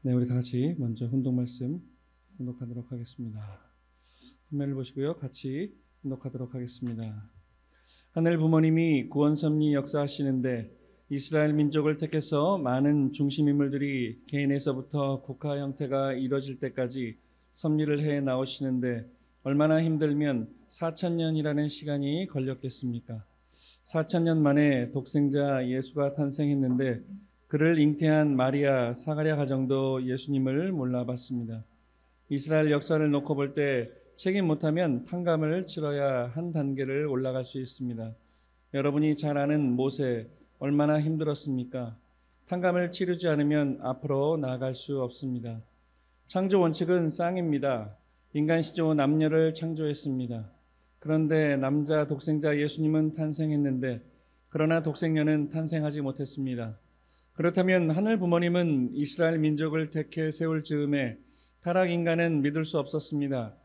네, 우리 다 같이 먼저 훈독 말씀 훈독하도록 하겠습니다. 화면을 보시고요. 같이 훈독하도록 하겠습니다. 하늘 부모님이 구원 섭리 역사하시는데 이스라엘 민족을 택해서 많은 중심 인물들이 개인에서부터 국가 형태가 이루어질 때까지 섭리를 해 나오시는데 얼마나 힘들면 4천년이라는 시간이 걸렸겠습니까? 4천년 만에 독생자 예수가 탄생했는데 그를 잉태한 마리아, 사가랴 가정도 예수님을 몰라봤습니다. 이스라엘 역사를 놓고 볼 때 책임 못하면 탕감을 치러야 한 단계를 올라갈 수 있습니다. 여러분이 잘 아는 모세 얼마나 힘들었습니까? 탕감을 치르지 않으면 앞으로 나아갈 수 없습니다. 창조 원칙은 쌍입니다. 인간 시조 남녀를 창조했습니다. 그런데 남자 독생자 예수님은 탄생했는데 그러나 독생녀는 탄생하지 못했습니다. 그렇다면 하늘 부모님은 이스라엘 민족을 택해 세울 즈음에 타락 인간은 믿을 수 없었습니다.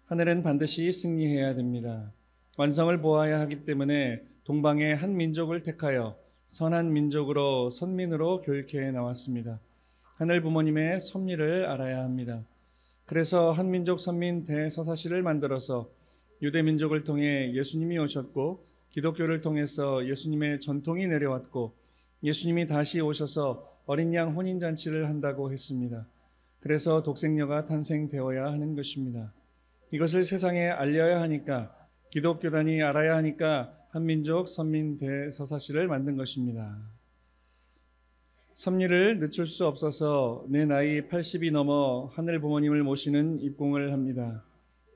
하늘은 반드시 승리해야 됩니다. 완성을 보아야 하기 때문에 동방의 한 민족을 택하여 선한 민족으로 선민으로 교육해 나왔습니다. 하늘 부모님의 섭리를 알아야 합니다. 그래서 한민족 선민 대서사시를 만들어서 유대 민족을 통해 예수님이 오셨고 기독교를 통해서 예수님의 전통이 내려왔고 예수님이 다시 오셔서 어린 양 혼인잔치를 한다고 했습니다. 그래서 독생녀가 탄생되어야 하는 것입니다. 이것을 세상에 알려야 하니까 기독교단이 알아야 하니까 한민족 선민 대서사시를 만든 것입니다. 섭리를 늦출 수 없어서 내 나이 80이 넘어 하늘 부모님을 모시는 입공을 합니다.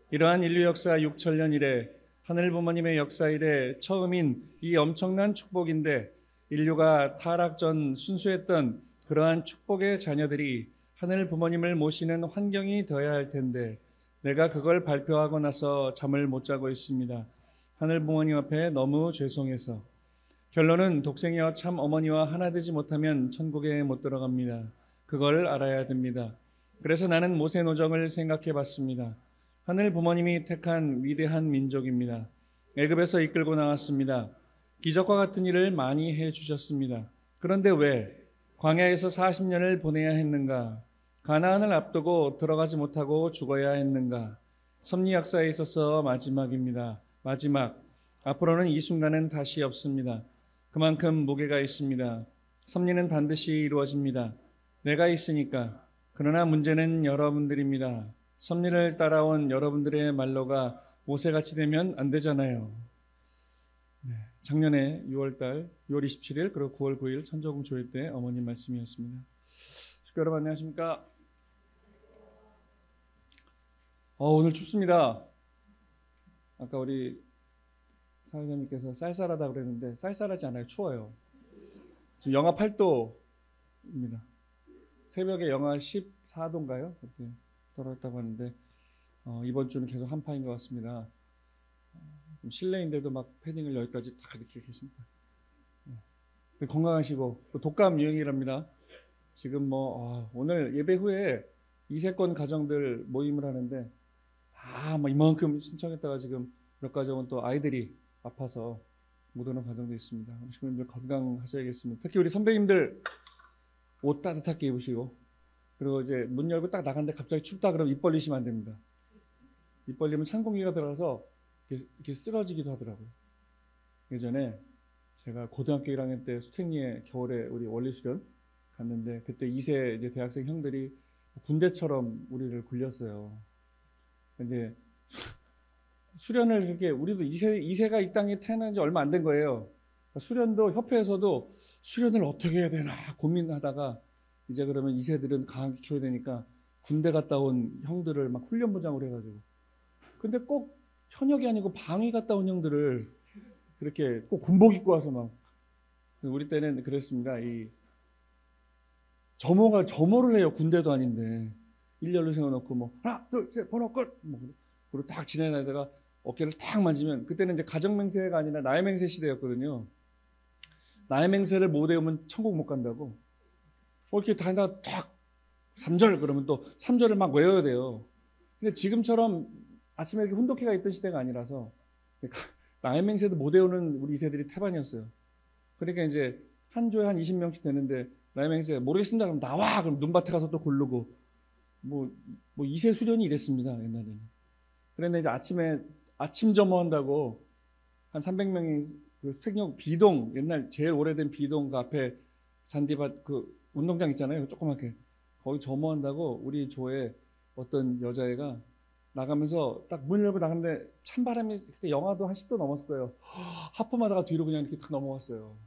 이러한 인류 역사 6천년 이래 하늘 부모님의 역사 이래 처음인 이 엄청난 축복인데 인류가 타락 전 순수했던 그러한 축복의 자녀들이 하늘 부모님을 모시는 환경이 되어야 할 텐데 내가 그걸 발표하고 나서 잠을 못 자고 있습니다. 하늘 부모님 앞에 너무 죄송해서. 결론은 독생이와 참 어머니와 하나 되지 못하면 천국에 못 들어갑니다. 그걸 알아야 됩니다. 그래서 나는 모세 노정을 생각해 봤습니다. 하늘 부모님이 택한 위대한 민족입니다. 애굽에서 이끌고 나왔습니다. 기적과 같은 일을 많이 해 주셨습니다. 그런데 왜 광야에서 40년을 보내야 했는가? 가나안을 앞두고 들어가지 못하고 죽어야 했는가? 섭리 역사에 있어서 마지막입니다. 마지막. 앞으로는 이 순간은 다시 없습니다. 그만큼 무게가 있습니다. 섭리는 반드시 이루어집니다. 내가 있으니까. 그러나 문제는 여러분들입니다. 섭리를 따라온 여러분들의 말로가 모세같이 되면 안 되잖아요. 네, 작년에 6월 27일 그리고 9월 9일 천조금 조회 때 어머님 말씀이었습니다. 식구 여러분 안녕하십니까? 오늘 춥습니다. 아까 우리 사회자님께서 쌀쌀하다 그랬는데 쌀쌀하지 않아요. 추워요. 지금 영하 8도입니다. 새벽에 영하 14도인가요? 그렇게 떨어졌다고 하는데 이번 주는 계속 한파인 것 같습니다. 실내인데도 막 패딩을 여기까지 다 이렇게 계신다. 건강하시고 독감 유행이랍니다. 지금 오늘 예배 후에 이세권 가정들 모임을 하는데 다 이만큼 신청했다가 지금 몇 가정은 또 아이들이 아파서 못 오는 가정도 있습니다. 우리 식구님들 건강하셔야겠습니다. 특히 우리 선배님들 옷 따뜻하게 입으시고 그리고 이제 문 열고 딱 나갔는데 갑자기 춥다 그러면 입 벌리시면 안 됩니다. 입 벌리면 찬 공기가 들어가서 이렇게 쓰러지기도 하더라고요. 예전에 제가 고등학교 1학년 때 수택리에 겨울에 우리 원리수련 갔는데 그때 2세 이제 대학생 형들이 군대처럼 우리를 굴렸어요. 근데 수련을 이렇게 우리도 2세가 이 땅에 태어난 지 얼마 안 된 거예요. 그러니까 수련도 협회에서도 수련을 어떻게 해야 되나 고민하다가 이제 그러면 2세들은 강하게 키워야 되니까 군대 갔다 온 형들을 막 훈련부장으로 해가지고 근데 꼭 현역이 아니고 방위 갔다 온 형들을 그렇게 꼭 군복 입고 와서 막 우리 때는 그랬습니다. 이 점호를 해요. 군대도 아닌데 일렬로 세워놓고 하나 둘 셋 번호 끝 그리고 딱 지나다가 어깨를 탁 만지면 그때는 이제 가정맹세가 아니라 나이맹세 시대였거든요. 나이맹세를 못 외우면 천국 못 간다고. 이렇게 다니다 탁 3절 그러면 또 3절을 막 외워야 돼요. 근데 지금처럼 아침에 이렇게 훈독회가 있던 시대가 아니라서 나이맹세도 못 외우는 우리 2세들이 태반이었어요. 그러니까 이제 한 조에 한 20명씩 되는데 라임 행세 모르겠습니다. 그럼 나와. 그럼 눈밭에 가서 또 고르고 뭐 이세 수련이 이랬습니다. 옛날에는. 그런데 이제 아침 점호한다고 한 300명이 그 수색역 비동 옛날 제일 오래된 비동 그 앞에 잔디밭 그 운동장 있잖아요. 조그맣게 거기 점호한다고 우리 조에 어떤 여자애가 나가면서 딱 문 열고 나갔는데 찬바람이 그때 영하도 한 10도 넘었을 거예요. 하품하다가 뒤로 그냥 이렇게 탁 넘어갔어요.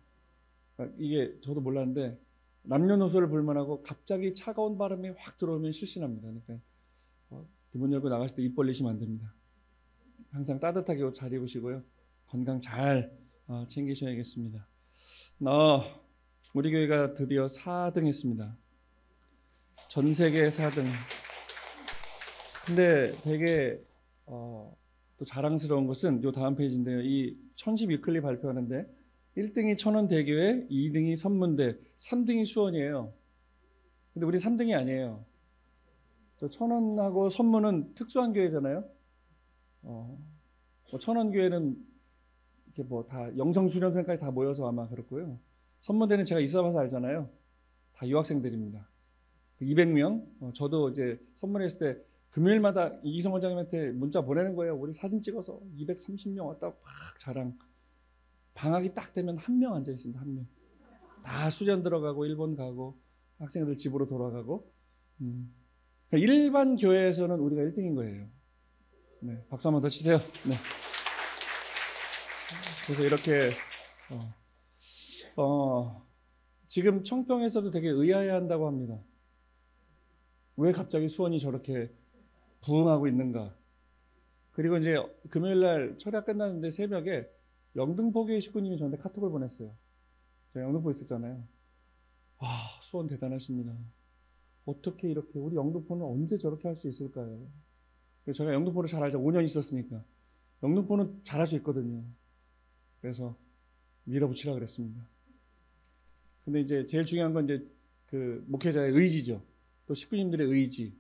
그러니까 이게 저도 몰랐는데 남녀노소를 불문하고 갑자기 차가운 바람이 확 들어오면 실신합니다. 그러니까 문 열고 나가실 때 입 벌리시면 안 됩니다. 항상 따뜻하게 옷 잘 입으시고요. 건강 잘 챙기셔야겠습니다. 우리 교회가 드디어 4등 했습니다. 전 세계 4등. 근데 되게 또 자랑스러운 것은 요 다음 페이지인데요. 이 천시 위클리 발표하는데 1등이 천원대교회, 2등이 선문대, 3등이 수원이에요. 근데 우리 3등이 아니에요. 저 천원하고 선문은 특수한 교회잖아요. 천원교회는 이렇게 뭐 다 영성수련생까지 다 모여서 아마 그렇고요. 선문대는 제가 있어봐서 알잖아요. 다 유학생들입니다. 200명. 저도 이제 선문회 했을 때 금요일마다 이기성 원장님한테 문자 보내는 거예요. 우리 사진 찍어서 230명 왔다고 막 자랑. 방학이 딱 되면 한 명 앉아 있습니다. 한 명. 다 수련 들어가고 일본 가고 학생들 집으로 돌아가고. 그러니까 일반 교회에서는 우리가 1등인 거예요. 네, 박수 한번 더 치세요. 네. 그래서 이렇게 지금 청평에서도 되게 의아해한다고 합니다. 왜 갑자기 수원이 저렇게 부흥하고 있는가? 그리고 이제 금요일날 철야 끝났는데 새벽에 영등포교회 식구님이 저한테 카톡을 보냈어요. 제가 영등포에 있었잖아요. 수원 대단하십니다. 어떻게 이렇게 우리 영등포는 언제 저렇게 할 수 있을까요? 제가 영등포를 잘 알죠. 5년 있었으니까. 영등포는 잘할 수 있거든요. 그래서 밀어붙이라 그랬습니다. 근데 이제 제일 중요한 건 이제 그 목회자의 의지죠. 또 식구님들의 의지.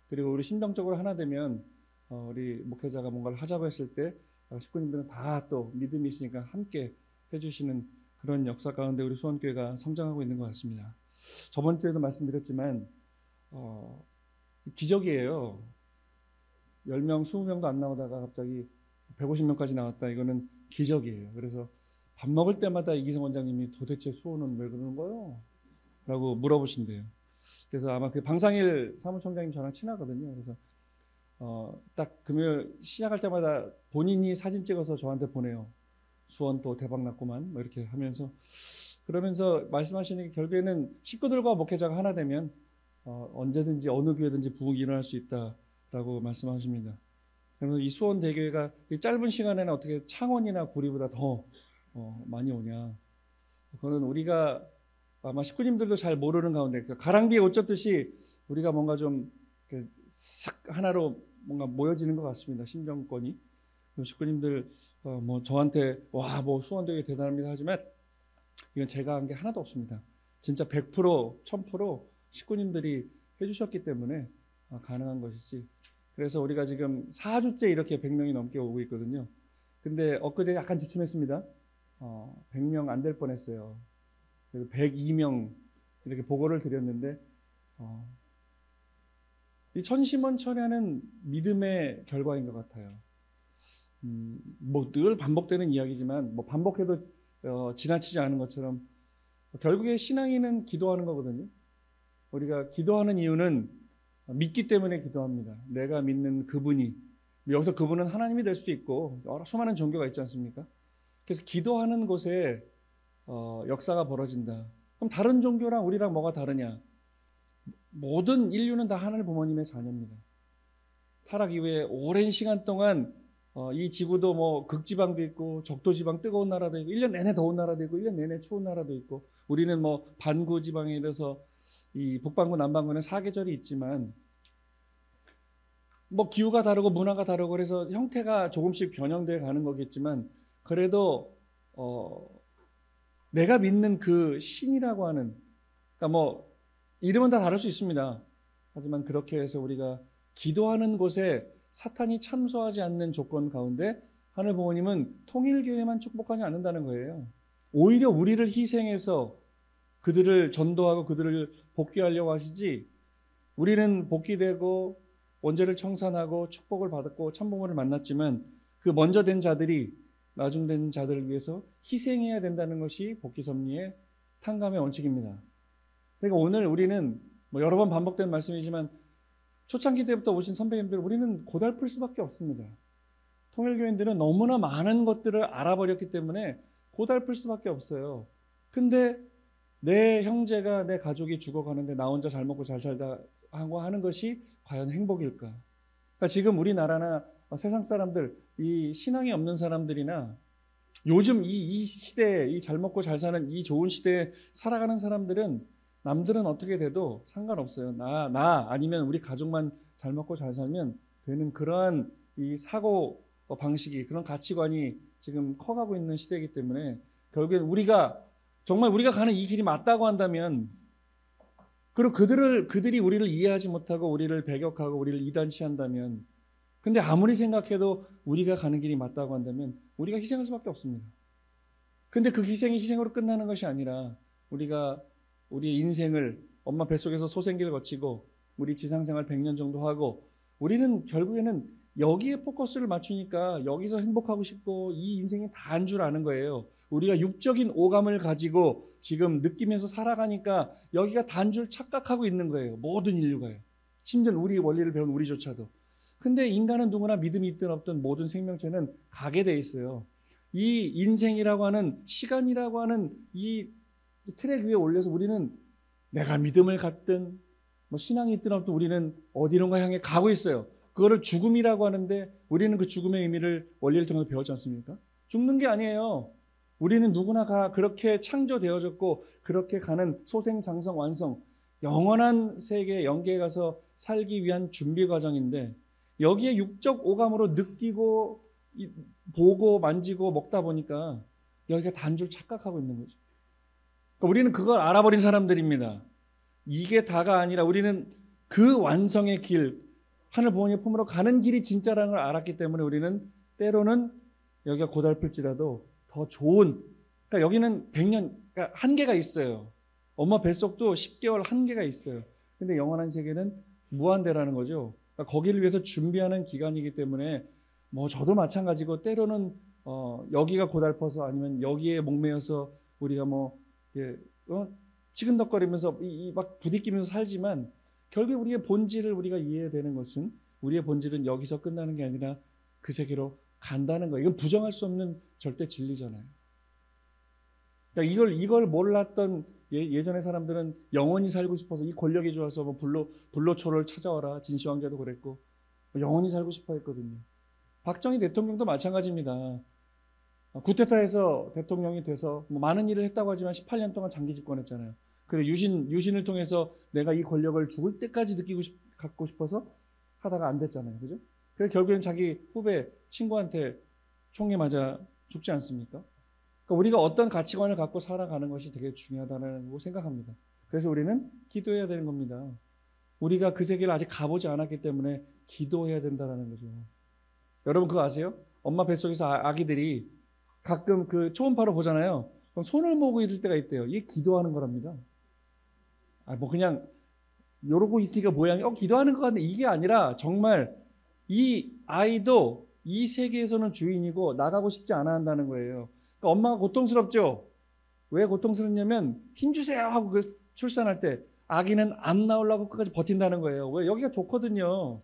그리고 우리 심정적으로 하나 되면 우리 목회자가 뭔가를 하자고 했을 때 식구님들은 다 또 믿음이 있으니까 함께 해주시는 그런 역사 가운데 우리 수원교회가 성장하고 있는 것 같습니다. 저번 주에도 말씀드렸지만 기적이에요. 10명, 20명도 안 나오다가 갑자기 150명까지 나왔다. 이거는 기적이에요. 그래서 밥 먹을 때마다 이기성 원장님이 도대체 수원은 왜 그러는 거예요? 라고 물어보신대요. 그래서 아마 그 방상일 사무총장님 저랑 친하거든요. 그래서 딱 금요일 시작할 때마다 본인이 사진 찍어서 저한테 보내요. 수원 또 대박 났구만 뭐 이렇게 하면서 그러면서 말씀하시는 게 결국에는 식구들과 목회자가 하나 되면 언제든지 어느 교회든지 부흥이 일어날 수 있다라고 말씀하십니다. 그래서 이 수원 대교회가 이 짧은 시간에는 어떻게 창원이나 구리보다 더 많이 오냐? 그거는 우리가 아마 식구님들도 잘 모르는 가운데 가랑비에 옷 젖듯이 우리가 뭔가 좀 싹 하나로 뭔가 모여지는 것 같습니다. 심정권이. 식구님들 뭐 저한테 와 뭐 수원대교회 대단합니다 하지만 이건 제가 한 게 하나도 없습니다. 진짜 100% 1000% 식구님들이 해주셨기 때문에 가능한 것이지. 그래서 우리가 지금 4주째 이렇게 100명이 넘게 오고 있거든요. 근데 엊그제 약간 지침했습니다. 100명 안 될 뻔했어요. 그래서 102명 이렇게 보고를 드렸는데 이 천심원 철야는 믿음의 결과인 것 같아요. 뭐 늘 반복되는 이야기지만 뭐 반복해도 지나치지 않은 것처럼 결국에 신앙인은 기도하는 거거든요. 우리가 기도하는 이유는 믿기 때문에 기도합니다. 내가 믿는 그분이, 여기서 그분은 하나님이 될 수도 있고 여러 수많은 종교가 있지 않습니까? 그래서 기도하는 곳에 역사가 벌어진다. 그럼 다른 종교랑 우리랑 뭐가 다르냐? 모든 인류는 다 하늘 부모님의 자녀입니다. 타락 이후에 오랜 시간 동안 이 지구도 뭐 극지방도 있고 적도지방 뜨거운 나라도 있고 1년 내내 더운 나라도 있고 1년 내내 추운 나라도 있고 우리는 뭐 반구 지방에 이래서 이 북반구 남반구는 사계절이 있지만 뭐 기후가 다르고 문화가 다르고 그래서 형태가 조금씩 변형돼 가는 거겠지만 그래도 내가 믿는 그 신이라고 하는 그러니까 뭐 이름은 다 다를 수 있습니다. 하지만 그렇게 해서 우리가 기도하는 곳에 사탄이 참소하지 않는 조건 가운데 하늘 부모님은 통일교회만 축복하지 않는다는 거예요. 오히려 우리를 희생해서 그들을 전도하고 그들을 복귀하려고 하시지, 우리는 복귀되고 원죄를 청산하고 축복을 받았고 참부모를 만났지만 그 먼저 된 자들이 나중된 자들을 위해서 희생해야 된다는 것이 복귀섭리의 탕감의 원칙입니다. 그러니까 오늘 우리는 여러 번 반복된 말씀이지만 초창기 때부터 오신 선배님들, 우리는 고달플 수밖에 없습니다. 통일교인들은 너무나 많은 것들을 알아버렸기 때문에 고달플 수밖에 없어요. 근데 내 형제가, 내 가족이 죽어가는데 나 혼자 잘 먹고 잘 살다 하고 하는 것이 과연 행복일까? 그러니까 지금 우리나라나 세상 사람들, 이 신앙이 없는 사람들이나 요즘 이 시대에, 이 잘 먹고 잘 사는 이 좋은 시대에 살아가는 사람들은 남들은 어떻게 돼도 상관없어요. 나 아니면 우리 가족만 잘 먹고 잘 살면 되는 그러한 이 사고 방식이, 그런 가치관이 지금 커가고 있는 시대이기 때문에 결국엔 정말 우리가 가는 이 길이 맞다고 한다면, 그리고 그들이 우리를 이해하지 못하고 우리를 배격하고 우리를 이단시한다면, 근데 아무리 생각해도 우리가 가는 길이 맞다고 한다면 우리가 희생할 수밖에 없습니다. 근데 그 희생이 희생으로 끝나는 것이 아니라 우리가 우리의 인생을 엄마 뱃속에서 소생기를 거치고 우리 지상생활 100년 정도 하고, 우리는 결국에는 여기에 포커스를 맞추니까 여기서 행복하고 싶고 이 인생이 다인 줄 아는 거예요. 우리가 육적인 오감을 가지고 지금 느끼면서 살아가니까 여기가 다인 줄 착각하고 있는 거예요. 모든 인류가요. 심지어 우리 원리를 배운 우리조차도. 근데 인간은 누구나 믿음이 있든 없든 모든 생명체는 가게 돼 있어요. 이 인생이라고 하는, 시간이라고 하는 이 트랙 위에 올려서 우리는 내가 믿음을 갖든 신앙이 있든 없든 우리는 어디론가 향해 가고 있어요. 그거를 죽음이라고 하는데 우리는 그 죽음의 의미를 원리를 통해서 배웠지 않습니까? 죽는 게 아니에요. 우리는 누구나 그렇게 창조되어졌고 그렇게 가는 소생장성 완성, 영원한 세계 영계에 가서 살기 위한 준비 과정인데, 여기에 육적 오감으로 느끼고 보고 만지고 먹다 보니까 여기가 단 줄 착각하고 있는 거죠. 그러니까 우리는 그걸 알아버린 사람들입니다. 이게 다가 아니라 우리는 그 완성의 길, 하늘 부모님의 품으로 가는 길이 진짜라는 걸 알았기 때문에 우리는 때로는 여기가 고달플지라도 더 좋은, 그러니까 여기는 100년, 그러니까 한계가 있어요. 엄마 뱃속도 10개월 한계가 있어요. 근데 영원한 세계는 무한대라는 거죠. 그러니까 거기를 위해서 준비하는 기간이기 때문에 저도 마찬가지고 때로는 여기가 고달퍼서 아니면 여기에 목매여서 우리가 치근덕거리면서 막 부딪히면서 살지만, 결국 우리의 본질을 우리가 이해해야 되는 것은, 우리의 본질은 여기서 끝나는 게 아니라 그 세계로 간다는 거예요. 이건 부정할 수 없는 절대 진리잖아요. 그러니까 이걸 몰랐던 예전의 사람들은 영원히 살고 싶어서, 이 권력이 좋아서 불로초를 찾아와라, 진시황제도 그랬고 영원히 살고 싶어 했거든요. 박정희 대통령도 마찬가지입니다. 구테타에서 대통령이 돼서 많은 일을 했다고 하지만 18년 동안 장기 집권했잖아요. 그래 유신을 통해서 내가 이 권력을 죽을 때까지 갖고 싶어서 하다가 안 됐잖아요. 그죠? 그래서 결국엔 자기 후배 친구한테 총에 맞아 죽지 않습니까? 그러니까 우리가 어떤 가치관을 갖고 살아가는 것이 되게 중요하다고 생각합니다. 그래서 우리는 기도해야 되는 겁니다. 우리가 그 세계를 아직 가보지 않았기 때문에 기도해야 된다는 거죠. 여러분 그거 아세요? 엄마 뱃속에서 아기들이 가끔 그 초음파로 보잖아요. 그럼 손을 모으고 있을 때가 있대요. 이게 기도하는 거랍니다. 그냥 이러고 있으니까 모양이 기도하는 것 같은데, 이게 아니라 정말 이 아이도 이 세계에서는 주인이고 나가고 싶지 않아 한다는 거예요. 그러니까 엄마가 고통스럽죠. 왜 고통스럽냐면 힘 주세요 하고 출산할 때 아기는 안 나오려고 끝까지 버틴다는 거예요. 왜? 여기가 좋거든요.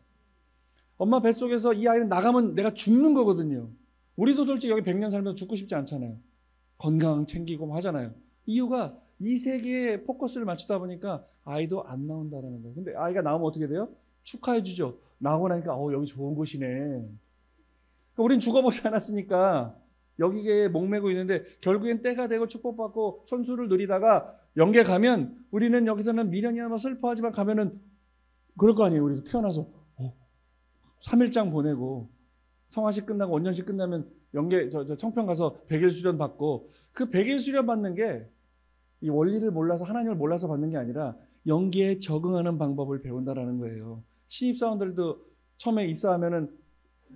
엄마 뱃속에서 이 아이는 나가면 내가 죽는 거거든요. 우리도 솔직히 여기 100년 살면서 죽고 싶지 않잖아요. 건강 챙기고 하잖아요. 이유가 이 세계에 포커스를 맞추다 보니까 아이도 안 나온다는 거예요. 근데 아이가 나오면 어떻게 돼요? 축하해 주죠. 나오고 나니까 여기 좋은 곳이네. 그러니까 우린 죽어보지 않았으니까 여기에 목매고 있는데, 결국엔 때가 되고 축복받고 천수를 누리다가 영계 가면 우리는 여기서는 미련이나 슬퍼하지만 가면은 그럴 거 아니에요. 우리도 태어나서 3일장 보내고 성화식 끝나고 원년식 끝나면 영계 청평 가서 100일 수련 받고, 그 100일 수련 받는 게 이 원리를 몰라서, 하나님을 몰라서 받는 게 아니라 영계에 적응하는 방법을 배운다라는 거예요. 신입사원들도 처음에 입사하면은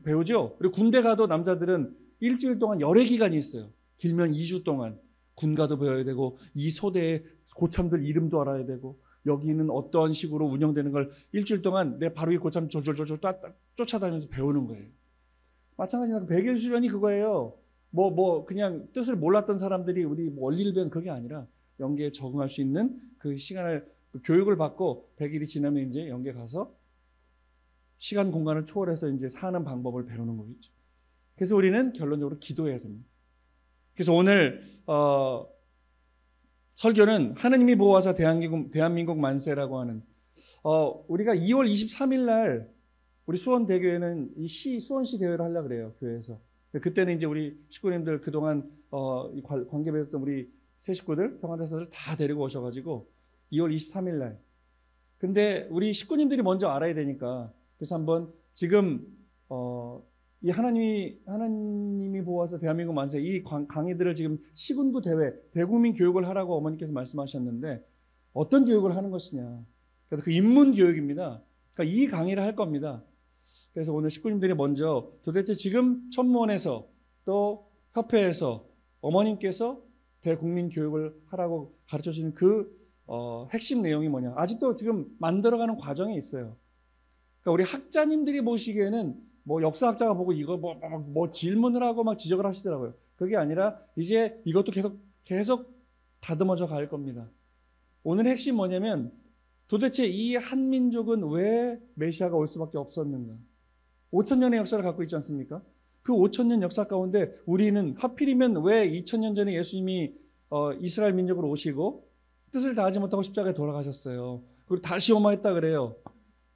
배우죠. 그리고 군대 가도 남자들은 일주일 동안 열애 기간이 있어요. 길면 2주 동안 군가도 배워야 되고 이 소대에 고참들 이름도 알아야 되고 여기는 어떠한 식으로 운영되는 걸 일주일 동안 내 바로 위 고참 졸졸졸 쫓아다니면서 배우는 거예요. 마찬가지로 백일수련이 그거예요. 그냥 뜻을 몰랐던 사람들이 우리 원리를 배운 그게 아니라 영계에 적응할 수 있는 그 시간을 그 교육을 받고 100일이 지나면 이제 영계 가서 시간 공간을 초월해서 이제 사는 방법을 배우는 거겠죠. 그래서 우리는 결론적으로 기도해야 됩니다. 그래서 오늘 설교는 하느님이 보호하사 대한민국 만세라고 하는 우리가 2월 23일 날 우리 수원대교에는 이 수원시 대회를 하려고 그래요. 교회에서. 그때는 이제 우리 식구님들 그동안 관계 맺었던 우리 새 식구들, 평화대사들 다 데리고 오셔가지고 2월 23일 날. 근데 우리 식구님들이 먼저 알아야 되니까 그래서 한번 지금 이 하나님이 보호하사 대한민국 만세 이 강의들을 지금 시군구 대회 대국민 교육을 하라고 어머니께서 말씀하셨는데 어떤 교육을 하는 것이냐. 그래서 그 인문 교육입니다. 그러니까 이 강의를 할 겁니다. 그래서 오늘 식구님들이 먼저 도대체 지금 천무원에서 또 협회에서 어머님께서 대국민 교육을 하라고 가르쳐 주시는 그 핵심 내용이 뭐냐. 아직도 지금 만들어가는 과정에 있어요. 그러니까 우리 학자님들이 보시기에는 뭐 역사학자가 보고 이거 뭐 질문을 하고 막 지적을 하시더라고요. 그게 아니라 이제 이것도 계속 다듬어져 갈 겁니다. 오늘 핵심 뭐냐면 도대체 이 한민족은 왜 메시아가 올 수밖에 없었는가? 5,000년의 역사를 갖고 있지 않습니까? 그 5,000년 역사 가운데 우리는 하필이면 왜 2,000년 전에 예수님이 이스라엘 민족으로 오시고 뜻을 다하지 못하고 십자가에 돌아가셨어요. 그리고 다시 오마했다 그래요.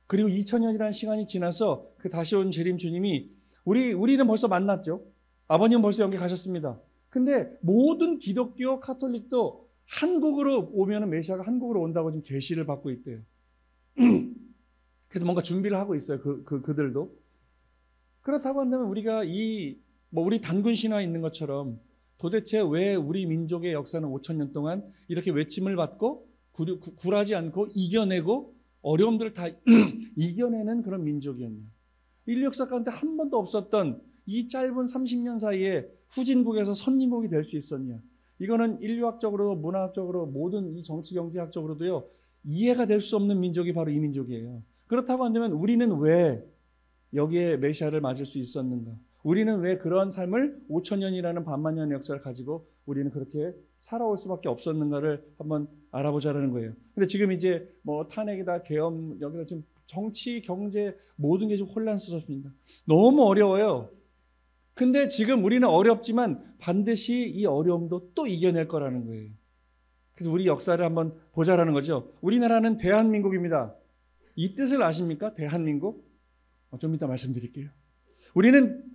그리고 2,000년이라는 시간이 지나서 그 다시 온 재림 주님이 우리는 벌써 만났죠. 아버님은 벌써 영계 가셨습니다. 근데 모든 기독교 카톨릭도 한국으로 오면은 메시아가 한국으로 온다고 지금 계시를 받고 있대요. 그래서 뭔가 준비를 하고 있어요. 그들도. 그렇다고 한다면 우리가 우리 단군 신화에 있는 것처럼 도대체 왜 우리 민족의 역사는 5,000년 동안 이렇게 외침을 받고 굴하지 않고 이겨내고 어려움들을 다 이겨내는 그런 민족이었냐. 인류 역사 가운데 한 번도 없었던 이 짧은 30년 사이에 후진국에서 선진국이 될 수 있었냐. 이거는 인류학적으로 문화학적으로 모든 이 정치 경제학적으로도요 이해가 될 수 없는 민족이 바로 이 민족이에요. 그렇다고 한다면 우리는 왜 여기에 메시아를 맞을 수 있었는가? 우리는 왜 그런 삶을 5,000년이라는 반만년의 역사를 가지고 우리는 그렇게 살아올 수밖에 없었는가를 한번 알아보자라는 거예요. 근데 지금 이제 뭐 탄핵이다, 계엄, 여기다 지금 정치, 경제 모든 게 좀 혼란스럽습니다. 너무 어려워요. 근데 지금 우리는 어렵지만 반드시 이 어려움도 또 이겨낼 거라는 거예요. 그래서 우리 역사를 한번 보자라는 거죠. 우리나라는 대한민국입니다. 이 뜻을 아십니까? 대한민국? 좀 이따 말씀드릴게요. 우리는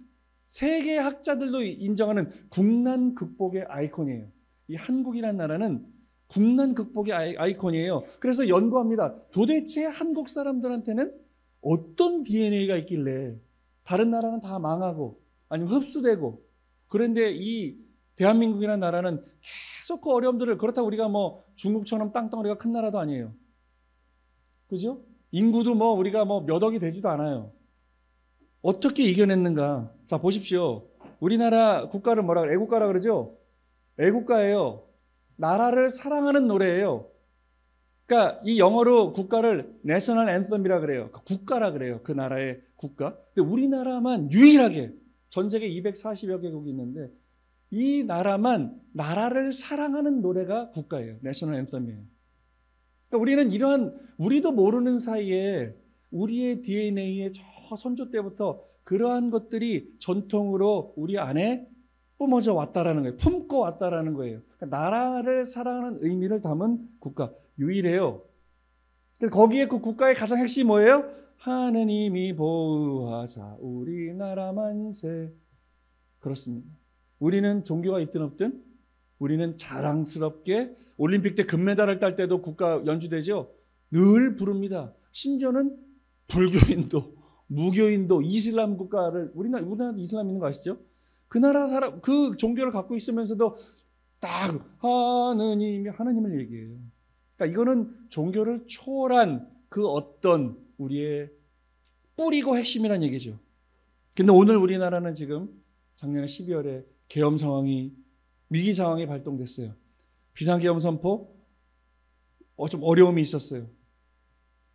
세계 학자들도 인정하는 국난 극복의 아이콘이에요. 이 한국이라는 나라는 국난 극복의 아이콘이에요. 그래서 연구합니다. 도대체 한국 사람들한테는 어떤 DNA가 있길래 다른 나라는 다 망하고 아니면 흡수되고 그런데 이 대한민국이라는 나라는 계속 그 어려움들을 그렇다고 우리가 뭐 중국처럼 땅덩어리가 큰 나라도 아니에요. 그죠? 인구도 뭐 우리가 뭐 몇 억이 되지도 않아요. 어떻게 이겨냈는가? 자, 보십시오. 우리나라 국가를 뭐라 그래? 애국가라 그러죠? 애국가예요. 나라를 사랑하는 노래예요. 그러니까 이 영어로 국가를 내셔널 앤썸이라 그래요. 국가라 그래요. 그 나라의 국가. 근데 우리나라만 유일하게 전 세계 240여 개국이 있는데 이 나라만 나라를 사랑하는 노래가 국가예요. 내셔널 앤썸이에요. 그러니까 우리는 이러한 우리도 모르는 사이에 우리의 DNA에 저 선조 때부터 그러한 것들이 전통으로 우리 안에 뿜어져 왔다라는 거예요. 품고 왔다라는 거예요. 그러니까 나라를 사랑하는 의미를 담은 국가. 유일해요. 거기에 그 국가의 가장 핵심이 뭐예요? 하느님이 보호하사 우리나라 만세. 그렇습니다. 우리는 종교가 있든 없든 우리는 자랑스럽게 올림픽 때 금메달을 딸 때도 국가 연주되죠. 늘 부릅니다. 심지어는 불교인도 무교인도 이슬람 국가를 우리나라도 이슬람 있는 거 아시죠? 그 나라 사람 그 종교를 갖고 있으면서도 딱 하느님을 얘기해요. 그러니까 이거는 종교를 초월한 그 어떤 우리의 뿌리고 핵심이란 얘기죠. 근데 오늘 우리나라는 지금 작년에 12월에 계엄 상황이 위기 상황이 발동됐어요. 비상계엄 선포 좀 어려움이 있었어요.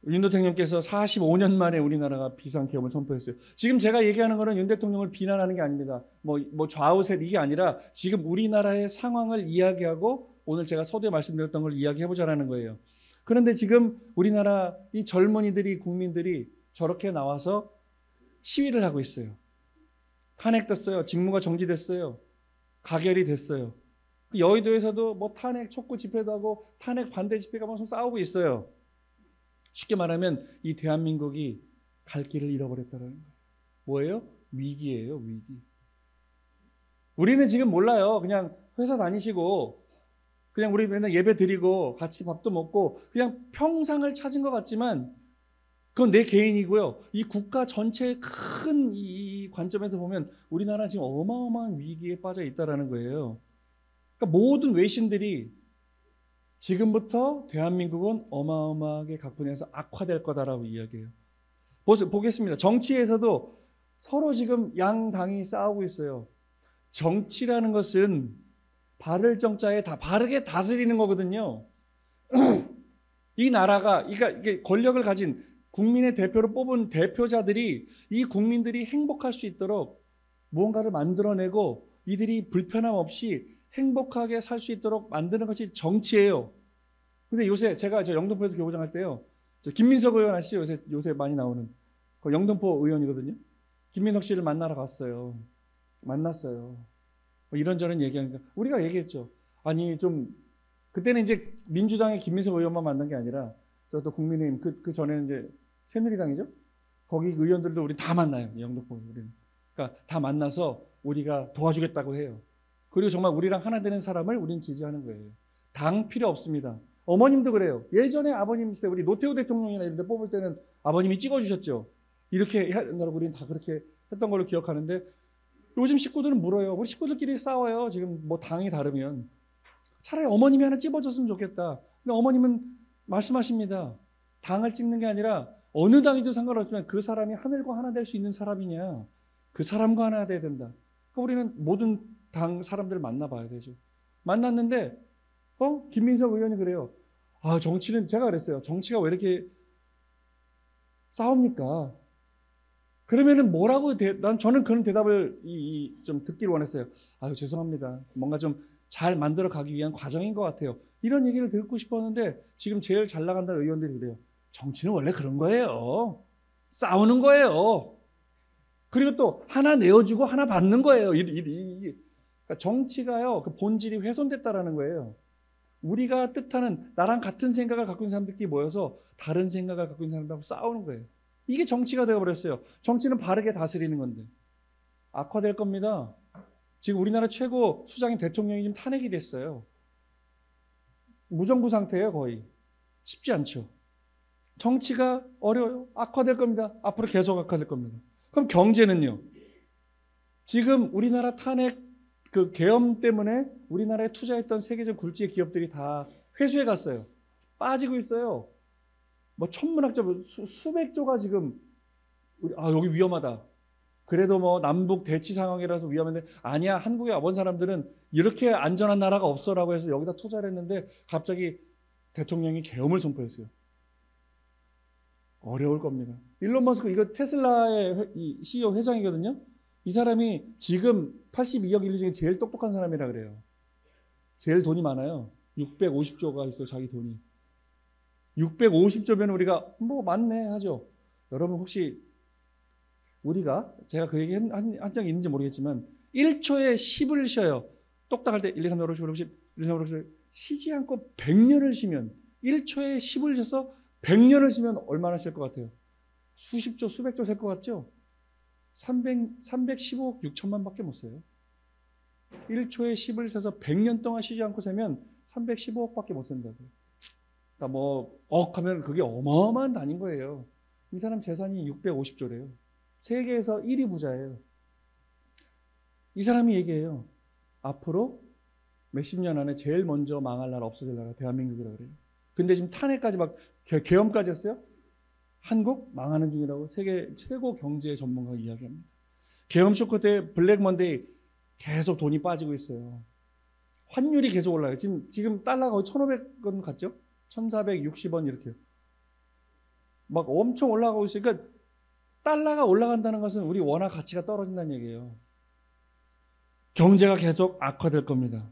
윤 대통령께서 45년 만에 우리나라가 비상계엄을 선포했어요. 지금 제가 얘기하는 거는 윤 대통령을 비난하는 게 아닙니다. 뭐 좌우셋 이게 아니라 지금 우리나라의 상황을 이야기하고 오늘 제가 서두에 말씀드렸던 걸 이야기해보자라는 거예요. 그런데 지금 우리나라 이 젊은이들이 국민들이 저렇게 나와서 시위를 하고 있어요. 탄핵됐어요. 직무가 정지됐어요. 가결이 됐어요. 여의도에서도 뭐 탄핵 촉구 집회도 하고 탄핵 반대 집회가 막 싸우고 있어요. 쉽게 말하면 이 대한민국이 갈 길을 잃어버렸다는 거예요. 뭐예요? 위기예요, 위기. 우리는 지금 몰라요. 그냥 회사 다니시고 그냥 우리 맨날 예배 드리고 같이 밥도 먹고 그냥 평상을 찾은 것 같지만 그건 내 개인이고요. 이 국가 전체의 큰 이 관점에서 보면 우리나라는 지금 어마어마한 위기에 빠져 있다는 거예요. 그러니까 모든 외신들이 지금부터 대한민국은 어마어마하게 각 분야에서 악화될 거다라고 이야기해요. 보겠습니다. 정치에서도 서로 지금 양당이 싸우고 있어요. 정치라는 것은 바를 정자에 다 바르게 다스리는 거거든요. 이 나라가 그러니까 이게 권력을 가진 국민의 대표로 뽑은 대표자들이 이 국민들이 행복할 수 있도록 무언가를 만들어내고 이들이 불편함 없이 행복하게 살 수 있도록 만드는 것이 정치예요. 근데 요새 제가 저 영등포에서 교구장 할 때요. 저 김민석 의원 아시죠? 요새 많이 나오는 그 영등포 의원이거든요. 김민석 씨를 만나러 갔어요. 만났어요. 뭐 이런저런 얘기하니까 우리가 얘기했죠. 아니 좀 그때는 이제 민주당의 김민석 의원만 만난 게 아니라 저 또 국민의힘 그 전에는 이제 새누리당이죠. 거기 의원들도 우리 다 만나요. 영등포 우리는. 그러니까 다 만나서 우리가 도와주겠다고 해요. 그리고 정말 우리랑 하나 되는 사람을 우린 지지하는 거예요. 당 필요 없습니다. 어머님도 그래요. 예전에 아버님 시대 우리 노태우 대통령이나 이런 데 뽑을 때는 아버님이 찍어주셨죠. 이렇게 해야 된다고 우리는 다 그렇게 했던 걸로 기억하는데 요즘 식구들은 물어요. 우리 식구들끼리 싸워요. 지금 뭐 당이 다르면. 차라리 어머님이 하나 찝어줬으면 좋겠다. 근데 어머님은 말씀하십니다. 당을 찍는 게 아니라 어느 당이든 상관없지만 그 사람이 하늘과 하나 될 수 있는 사람이냐. 그 사람과 하나 돼야 된다. 그러니까 우리는 모든 당 사람들을 만나봐야 되죠. 만났는데 김민석 의원이 그래요. 아 정치는 제가 그랬어요. 정치가 왜 이렇게 싸웁니까? 그러면은 뭐라고 저는 그런 대답을 좀 듣기를 원했어요. 아유 죄송합니다. 뭔가 좀 잘 만들어 가기 위한 과정인 것 같아요. 이런 얘기를 듣고 싶었는데 지금 제일 잘 나간다는 의원들이 그래요. 정치는 원래 그런 거예요. 싸우는 거예요. 그리고 또 하나 내어주고 하나 받는 거예요. 그러니까 정치가요. 그 본질이 훼손됐다라는 거예요. 우리가 뜻하는 나랑 같은 생각을 갖고 있는 사람들끼리 모여서 다른 생각을 갖고 있는 사람들하고 싸우는 거예요. 이게 정치가 되어버렸어요. 정치는 바르게 다스리는 건데 악화될 겁니다. 지금 우리나라 최고 수장인 대통령이 지금 탄핵이 됐어요. 무정부 상태예요. 거의. 쉽지 않죠. 정치가 어려워요. 악화될 겁니다. 앞으로 계속 악화될 겁니다. 그럼 경제는요? 지금 우리나라 탄핵 그 계엄 때문에 우리나라에 투자했던 세계적 굴지의 기업들이 다 회수해 갔어요. 빠지고 있어요. 뭐 천문학적 수백 조가 지금 여기 위험하다. 그래도 뭐 남북 대치 상황이라서 위험한데 아니야. 한국에 와본 사람들은 이렇게 안전한 나라가 없어라고 해서 여기다 투자를 했는데 갑자기 대통령이 계엄을 선포했어요. 어려울 겁니다. 일론 머스크 이거 테슬라의 CEO 회장이거든요. 이 사람이 지금 82억 인류 중에 제일 똑똑한 사람이라 그래요. 제일 돈이 많아요. 650조가 있어요. 자기 돈이. 650조면 우리가 뭐 많네 하죠. 여러분 혹시 우리가 제가 그 얘기 한 적 있는지 모르겠지만 1초에 10을 쉬어요. 똑딱할 때 1, 2, 3, 4, 5, 6, 7, 8, 9, 10, 1, 2, 3, 4, 5, 6, 7 쉬지 않고 100년을 쉬면 1초에 10을 쉬어서 100년을 쉬면 얼마나 쉴 것 같아요? 수십조, 수백조 셀 것 같죠? 315억 6천만 밖에 못 써요. 1초에 10을 세서 100년 동안 쉬지 않고 세면 315억 밖에 못 쓴다고요. 그러니까 뭐 하면 그게 어마어마한 단위인 거예요. 이 사람 재산이 650조래요. 세계에서 1위 부자예요. 이 사람이 얘기해요. 앞으로 몇십 년 안에 제일 먼저 망할 나라, 없어질 나라 대한민국이라고 그래요. 근데 지금 탄핵까지 막 계엄까지 했어요. 한국 망하는 중이라고 세계 최고 경제 전문가가 이야기합니다. 계엄 쇼크 때 블랙 먼데이 계속 돈이 빠지고 있어요. 환율이 계속 올라요. 지금 달러가 거의 1,500원 갔죠? 1460원 이렇게요. 막 엄청 올라가고 있어요. 그러니까 달러가 올라간다는 것은 우리 원화 가치가 떨어진다는 얘기예요. 경제가 계속 악화될 겁니다.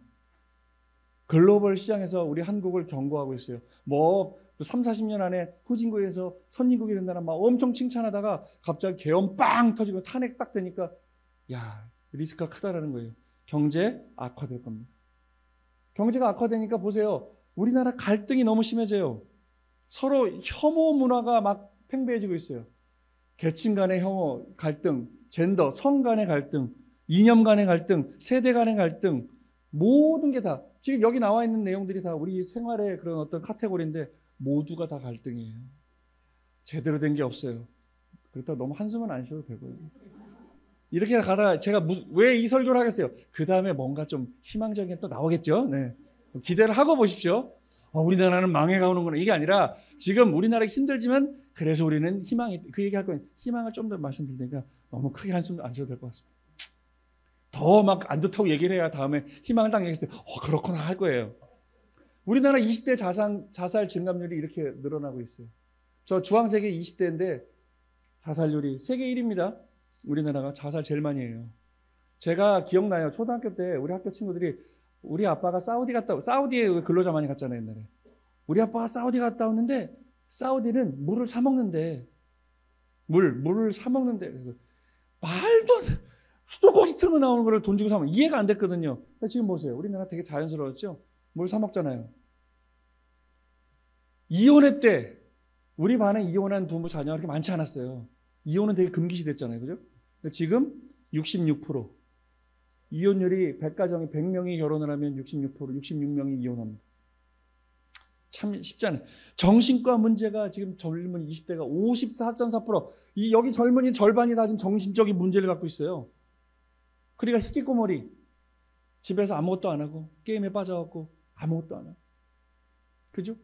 글로벌 시장에서 우리 한국을 경고하고 있어요. 뭐 3, 40년 안에 후진국에서 선진국이 된다는 막 엄청 칭찬하다가 갑자기 계엄 빵 터지고 탄핵 딱 되니까 야, 리스크가 크다라는 거예요. 경제 악화될 겁니다. 경제가 악화되니까 보세요. 우리나라 갈등이 너무 심해져요. 서로 혐오 문화가 막 팽배해지고 있어요. 계층 간의 혐오, 갈등, 젠더, 성 간의 갈등, 이념 간의 갈등, 세대 간의 갈등, 모든 게 다 지금 여기 나와 있는 내용들이 다 우리 생활의 그런 어떤 카테고리인데 모두가 다 갈등이에요. 제대로 된 게 없어요. 그렇다고 너무 한숨은 안 쉬어도 되고요. 이렇게 가다가 제가 왜 이 설교를 하겠어요? 그 다음에 뭔가 좀 희망적인 게 또 나오겠죠? 네. 기대를 하고 보십시오. 우리나라는 망해가는구나. 이게 아니라 지금 우리나라가 힘들지만 그래서 우리는 희망이, 그 얘기할 거예요. 희망을 좀 더 말씀드릴 테니까 너무 크게 한숨 안 쉬어도 될 것 같습니다. 더 막 안 좋다고 얘기를 해야 다음에 희망을 딱 얘기했을 때 그렇구나 할 거예요. 우리나라 20대 자살 증감률이 이렇게 늘어나고 있어요. 저 주황색이 20대인데 자살률이 세계 1위입니다. 우리나라가 자살 제일 많이 해요. 제가 기억나요. 초등학교 때 우리 학교 친구들이 우리 아빠가 사우디에 근로자 많이 갔잖아요, 옛날에. 우리 아빠가 사우디 갔다 왔는데 사우디는 물을 사 먹는데 물을 사 먹는데 말도 안 돼. 수도꼭지 틀고 나오는 거를 돈 주고 사면 이해가 안 됐거든요. 근데 지금 보세요. 우리나라 되게 자연스러웠죠? 물 사 먹잖아요. 이혼회 때 우리 반에 이혼한 부부 자녀가 그렇게 많지 않았어요. 이혼은 되게 금기시 됐잖아요. 그죠? 근데 지금 66%. 이혼율이 100가정이 100명이 결혼을 하면 66%, 66명이 이혼합니다. 참 쉽지 않아요. 정신과 문제가 지금 젊은 20대가 54.4%. 여기 젊은이 절반이 다 지금 정신적인 문제를 갖고 있어요. 그러니까 희귀꼬머리. 집에서 아무것도 안 하고 게임에 빠져갖고 아무것도 안 하고. 그죠?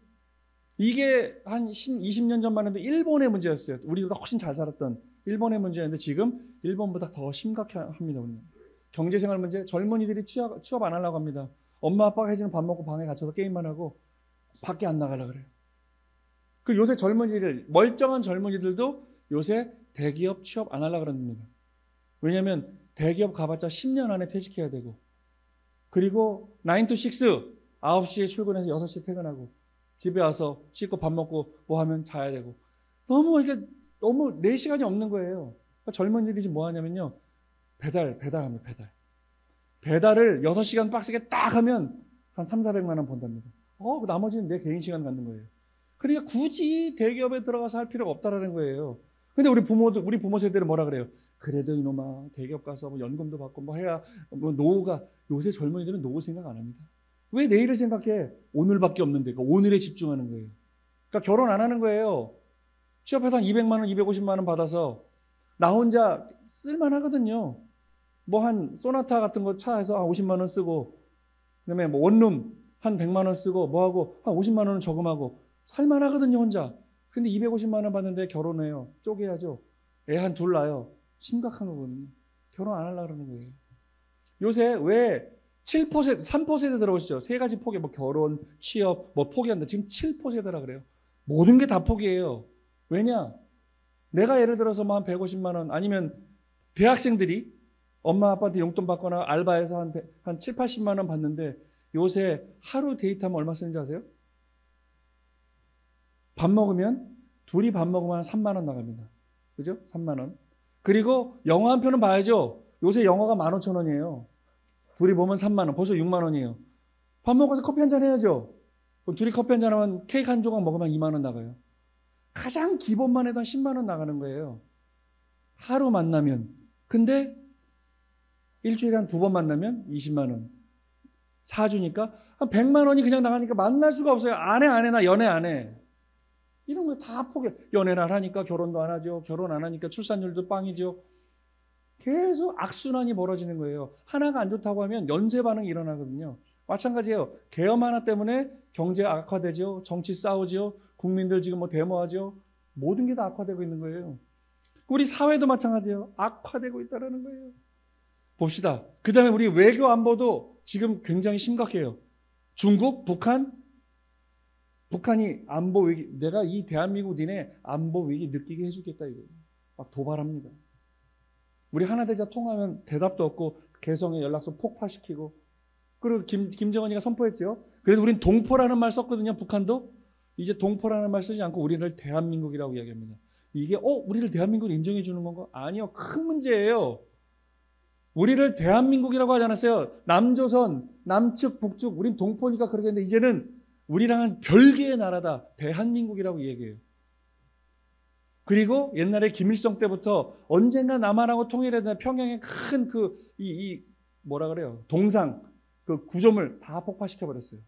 이게 한 20년 전만 해도 일본의 문제였어요. 우리보다 훨씬 잘 살았던 일본의 문제였는데 지금 일본보다 더 심각합니다. 우리는. 경제생활 문제, 젊은이들이 취업 안 하려고 합니다. 엄마 아빠가 해주는 밥 먹고 방에 갇혀서 게임만 하고 밖에 안 나가려고 그래요. 그 요새 멀쩡한 젊은이들도 요새 대기업 취업 안 하려고 그럽니다. 왜냐하면 대기업 가봤자 10년 안에 퇴직해야 되고 그리고 9 to 6, 9시에 출근해서 6시에 퇴근하고 집에 와서 씻고 밥 먹고 뭐 하면 자야 되고 너무 내 시간이 없는 거예요. 그러니까 젊은이들이 지금 뭐 하냐면요. 배달합니다. 배달을 6시간 빡세게 딱 하면 한 3, 400만 원 번답니다. 나머지는 내 개인 시간 갖는 거예요. 그러니까 굳이 대기업에 들어가서 할 필요가 없다라는 거예요. 근데 우리 부모 세대는 뭐라 그래요? 그래도 이놈아 대기업 가서 뭐 연금도 받고 뭐 해야 뭐 노후가 요새 젊은이들은 노후 생각 안 합니다. 왜 내일을 생각해? 오늘밖에 없는데 그러니까 오늘에 집중하는 거예요. 그러니까 결혼 안 하는 거예요. 취업해서 한 200만 원, 250만 원 받아서 나 혼자 쓸만하거든요. 뭐 한 소나타 같은 거 차에서 한 50만 원 쓰고 그다음에 뭐 원룸 한 100만 원 쓰고 뭐 하고 한 50만 원은 저금하고 살만하거든요 혼자. 근데 250만 원 받는데 결혼해요. 쪼개야죠. 애 한 둘 낳아요. 심각한 거거든요. 결혼 안 하려고 그러는 거예요. 요새 왜 7%, 3%에 들어오시죠. 세 가지 포기, 뭐 결혼, 취업, 뭐 포기한다. 지금 7%라 그래요. 모든 게 다 포기해요. 왜냐? 내가 예를 들어서 뭐 한 150만 원 아니면 대학생들이 엄마 아빠한테 용돈 받거나 알바해서 한 7, 80만 원 받는데 요새 하루 데이트하면 얼마 쓰는지 아세요? 둘이 밥 먹으면 한 3만 원 나갑니다. 그죠? 3만 원. 그리고 영화 한 편은 봐야죠. 요새 영화가 15,000원이에요. 둘이 보면 3만 원, 벌써 6만 원이에요. 밥 먹어서 커피 한잔 해야죠. 그럼 둘이 커피 한잔 하면 케이크 한 조각 먹으면 2만 원 나가요. 가장 기본만 해도 한 10만 원 나가는 거예요. 하루 만나면. 근데 일주일에 한 2번 만나면 20만 원. 사주니까 한 100만 원이 그냥 나가니까 만날 수가 없어요. 안 해, 나 연애 안 해. 이런 거 다 포기해. 연애를 안 하니까 결혼도 안 하죠. 결혼 안 하니까 출산율도 빵이죠. 계속 악순환이 벌어지는 거예요. 하나가 안 좋다고 하면 연쇄 반응이 일어나거든요. 마찬가지예요. 계엄 하나 때문에 경제 악화되죠. 정치 싸우죠. 국민들 지금 뭐 데모하죠. 모든 게 다 악화되고 있는 거예요. 우리 사회도 마찬가지예요. 악화되고 있다는 거예요. 봅시다. 그 다음에 우리 외교 안보도 지금 굉장히 심각해요. 중국, 북한, 북한이 안보 위기, 내가 이 대한민국 니네 안보 위기 느끼게 해주겠다 이거예요. 막 도발합니다. 우리 하나대자 통화하면 대답도 없고 개성의 연락처 폭파시키고, 그리고 김정은이가 선포했죠. 그래서 우린 동포라는 말 썼거든요. 북한도 이제 동포라는 말 쓰지 않고 우리를 대한민국이라고 이야기합니다. 이게 우리를 대한민국으로 인정해 주는 건가? 아니요. 큰 문제예요. 우리를 대한민국이라고 하지 않았어요. 남조선, 남측, 북측, 우린 동포니까 그러겠는데 이제는 우리랑은 별개의 나라다. 대한민국이라고 얘기해요. 그리고 옛날에 김일성 때부터 언젠가 남한하고 통일해야 된다. 평양에 큰 뭐라 그래요? 동상, 그 구조물 다 폭파시켜 버렸어요.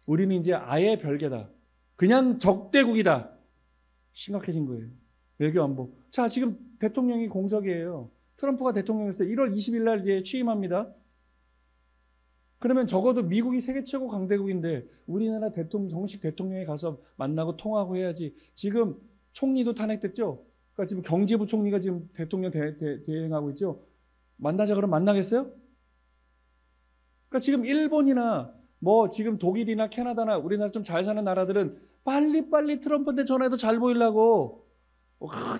우리는 이제 아예 별개다. 그냥 적대국이다. 심각해진 거예요. 외교 안보. 자, 지금 대통령이 공석이에요. 트럼프가 대통령에서 1월 20일 날 취임합니다. 그러면 적어도 미국이 세계 최고 강대국인데 우리나라 정식 대통령이 가서 만나고 통화하고 해야지. 지금 총리도 탄핵됐죠. 그러니까 지금 경제부 총리가 지금 대통령 대행하고 있죠. 만나자 그러면 만나겠어요? 그러니까 지금 일본이나 뭐 지금 독일이나 캐나다나 우리나라 좀 잘 사는 나라들은 빨리빨리 트럼프한테 전화해도 잘 보이려고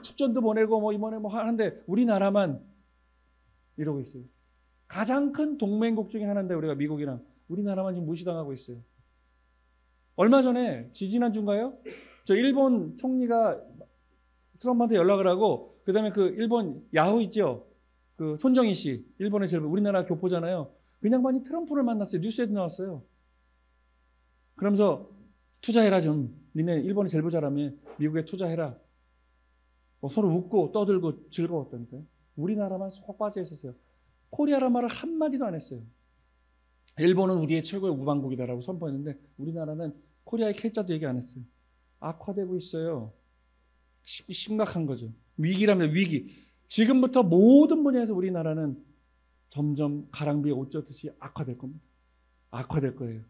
축전도 보내고 뭐 이번에 뭐 하는데 우리나라만 이러고 있어요. 가장 큰 동맹국 중에 하나인데 우리가 미국이랑 우리나라만 지금 무시당하고 있어요. 얼마 전에 지지난주인가요? 저 일본 총리가 트럼프한테 연락을 하고 그다음에 그 일본 야후 있죠? 그 손정희 씨, 일본의 제일 우리나라 교포잖아요. 그 양반이 트럼프를 만났어요. 뉴스에도 나왔어요. 그러면서 투자해라 좀. 니네 일본이 제일 부자라며 미국에 투자해라. 서로 웃고 떠들고 즐거웠다니까요. 우리나라만 속 빠져 있었어요. 코리아란 말을 한마디도 안 했어요. 일본은 우리의 최고의 우방국이다라고 선포했는데 우리나라는 코리아의 K자도 얘기 안 했어요. 악화되고 있어요. 심각한 거죠. 위기라면 위기. 지금부터 모든 분야에서 우리나라는 점점 가랑비에 옷 젖듯이 악화될 겁니다. 악화될 거예요.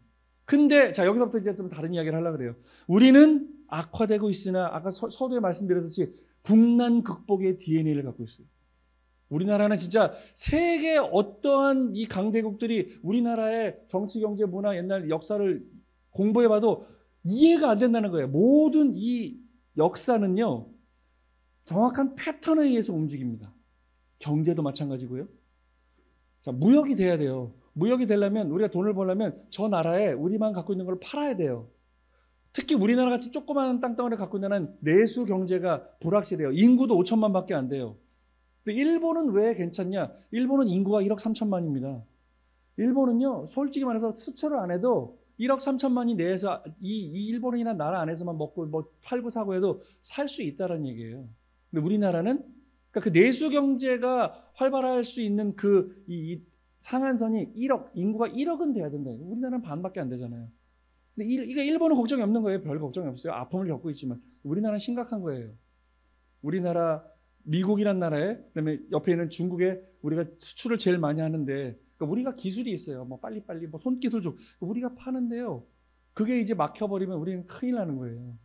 근데 자 여기서부터 이제 좀 다른 이야기를 하려고 그래요. 우리는 악화되고 있으나 아까 서두에 말씀드렸듯이 국난 극복의 DNA를 갖고 있어요. 우리나라는 진짜 세계 어떠한 이 강대국들이 우리나라의 정치, 경제, 문화, 옛날 역사를 공부해봐도 이해가 안 된다는 거예요. 모든 이 역사는요. 정확한 패턴에 의해서 움직입니다. 경제도 마찬가지고요. 자, 무역이 돼야 돼요. 무역이 되려면 우리가 돈을 벌려면 저 나라에 우리만 갖고 있는 걸 팔아야 돼요. 특히 우리나라 같이 조그마한 땅덩어리를 갖고 있는 나라는 내수 경제가 불확실해요. 인구도 5천만 밖에 안 돼요. 근데 일본은 왜 괜찮냐? 일본은 인구가 1억 3천만입니다. 일본은요, 솔직히 말해서 수출을 안 해도 1억 3천만이 내에서 이 일본이나 나라 안에서만 먹고 뭐 팔고 사고 해도 살 수 있다는 얘기예요. 근데 우리나라는 그러니까 그 내수 경제가 활발할 수 있는 이 상한선이 1억, 인구가 1억은 돼야 된다. 우리나라는 반밖에 안 되잖아요. 근데 이게 일본은 걱정이 없는 거예요. 별 걱정이 없어요. 아픔을 겪고 있지만 우리나라는 심각한 거예요. 우리나라 미국이란 나라에 그다음에 옆에 있는 중국에 우리가 수출을 제일 많이 하는데 그러니까 우리가 기술이 있어요. 뭐 빨리빨리 뭐 손기술 좀 우리가 파는데요. 그게 이제 막혀버리면 우리는 큰일 나는 거예요.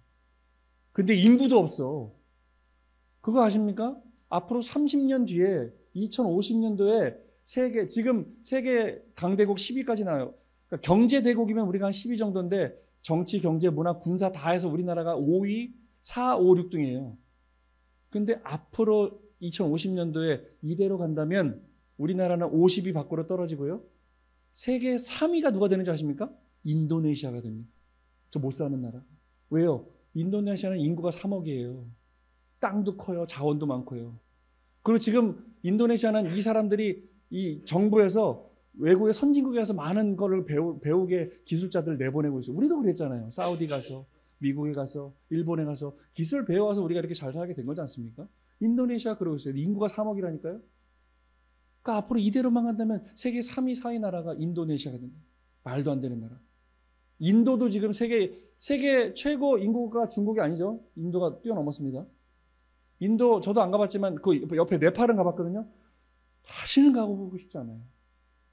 근데 인구도 없어. 그거 아십니까? 앞으로 30년 뒤에 2050년도에 지금 세계 강대국 10위까지 나와요. 그러니까 경제 대국이면 우리가 한 10위 정도인데 정치, 경제, 문화, 군사 다 해서 우리나라가 5위, 4, 5, 6등이에요. 근데 앞으로 2050년도에 이대로 간다면 우리나라는 50위 밖으로 떨어지고요. 세계 3위가 누가 되는지 아십니까? 인도네시아가 됩니다. 저 못 사는 나라. 왜요? 인도네시아는 인구가 3억이에요. 땅도 커요. 자원도 많고요. 그리고 지금 인도네시아는 이 사람들이 이 정부에서 외국의 선진국에 가서 많은 거를 배우게 기술자들 내보내고 있어요. 우리도 그랬잖아요. 사우디 가서, 미국에 가서, 일본에 가서 기술 배워와서 우리가 이렇게 잘 살게 된 거지 않습니까? 인도네시아 그러고 있어요. 인구가 3억이라니까요. 그러니까 앞으로 이대로만 간다면 세계 3위, 4위 나라가 인도네시아가 된다. 말도 안 되는 나라. 인도도 지금 세계 최고 인구가 중국이 아니죠. 인도가 뛰어넘었습니다. 인도 저도 안 가봤지만 그 옆에 네팔은 가봤거든요. 다시는 가보고 싶지 않아요.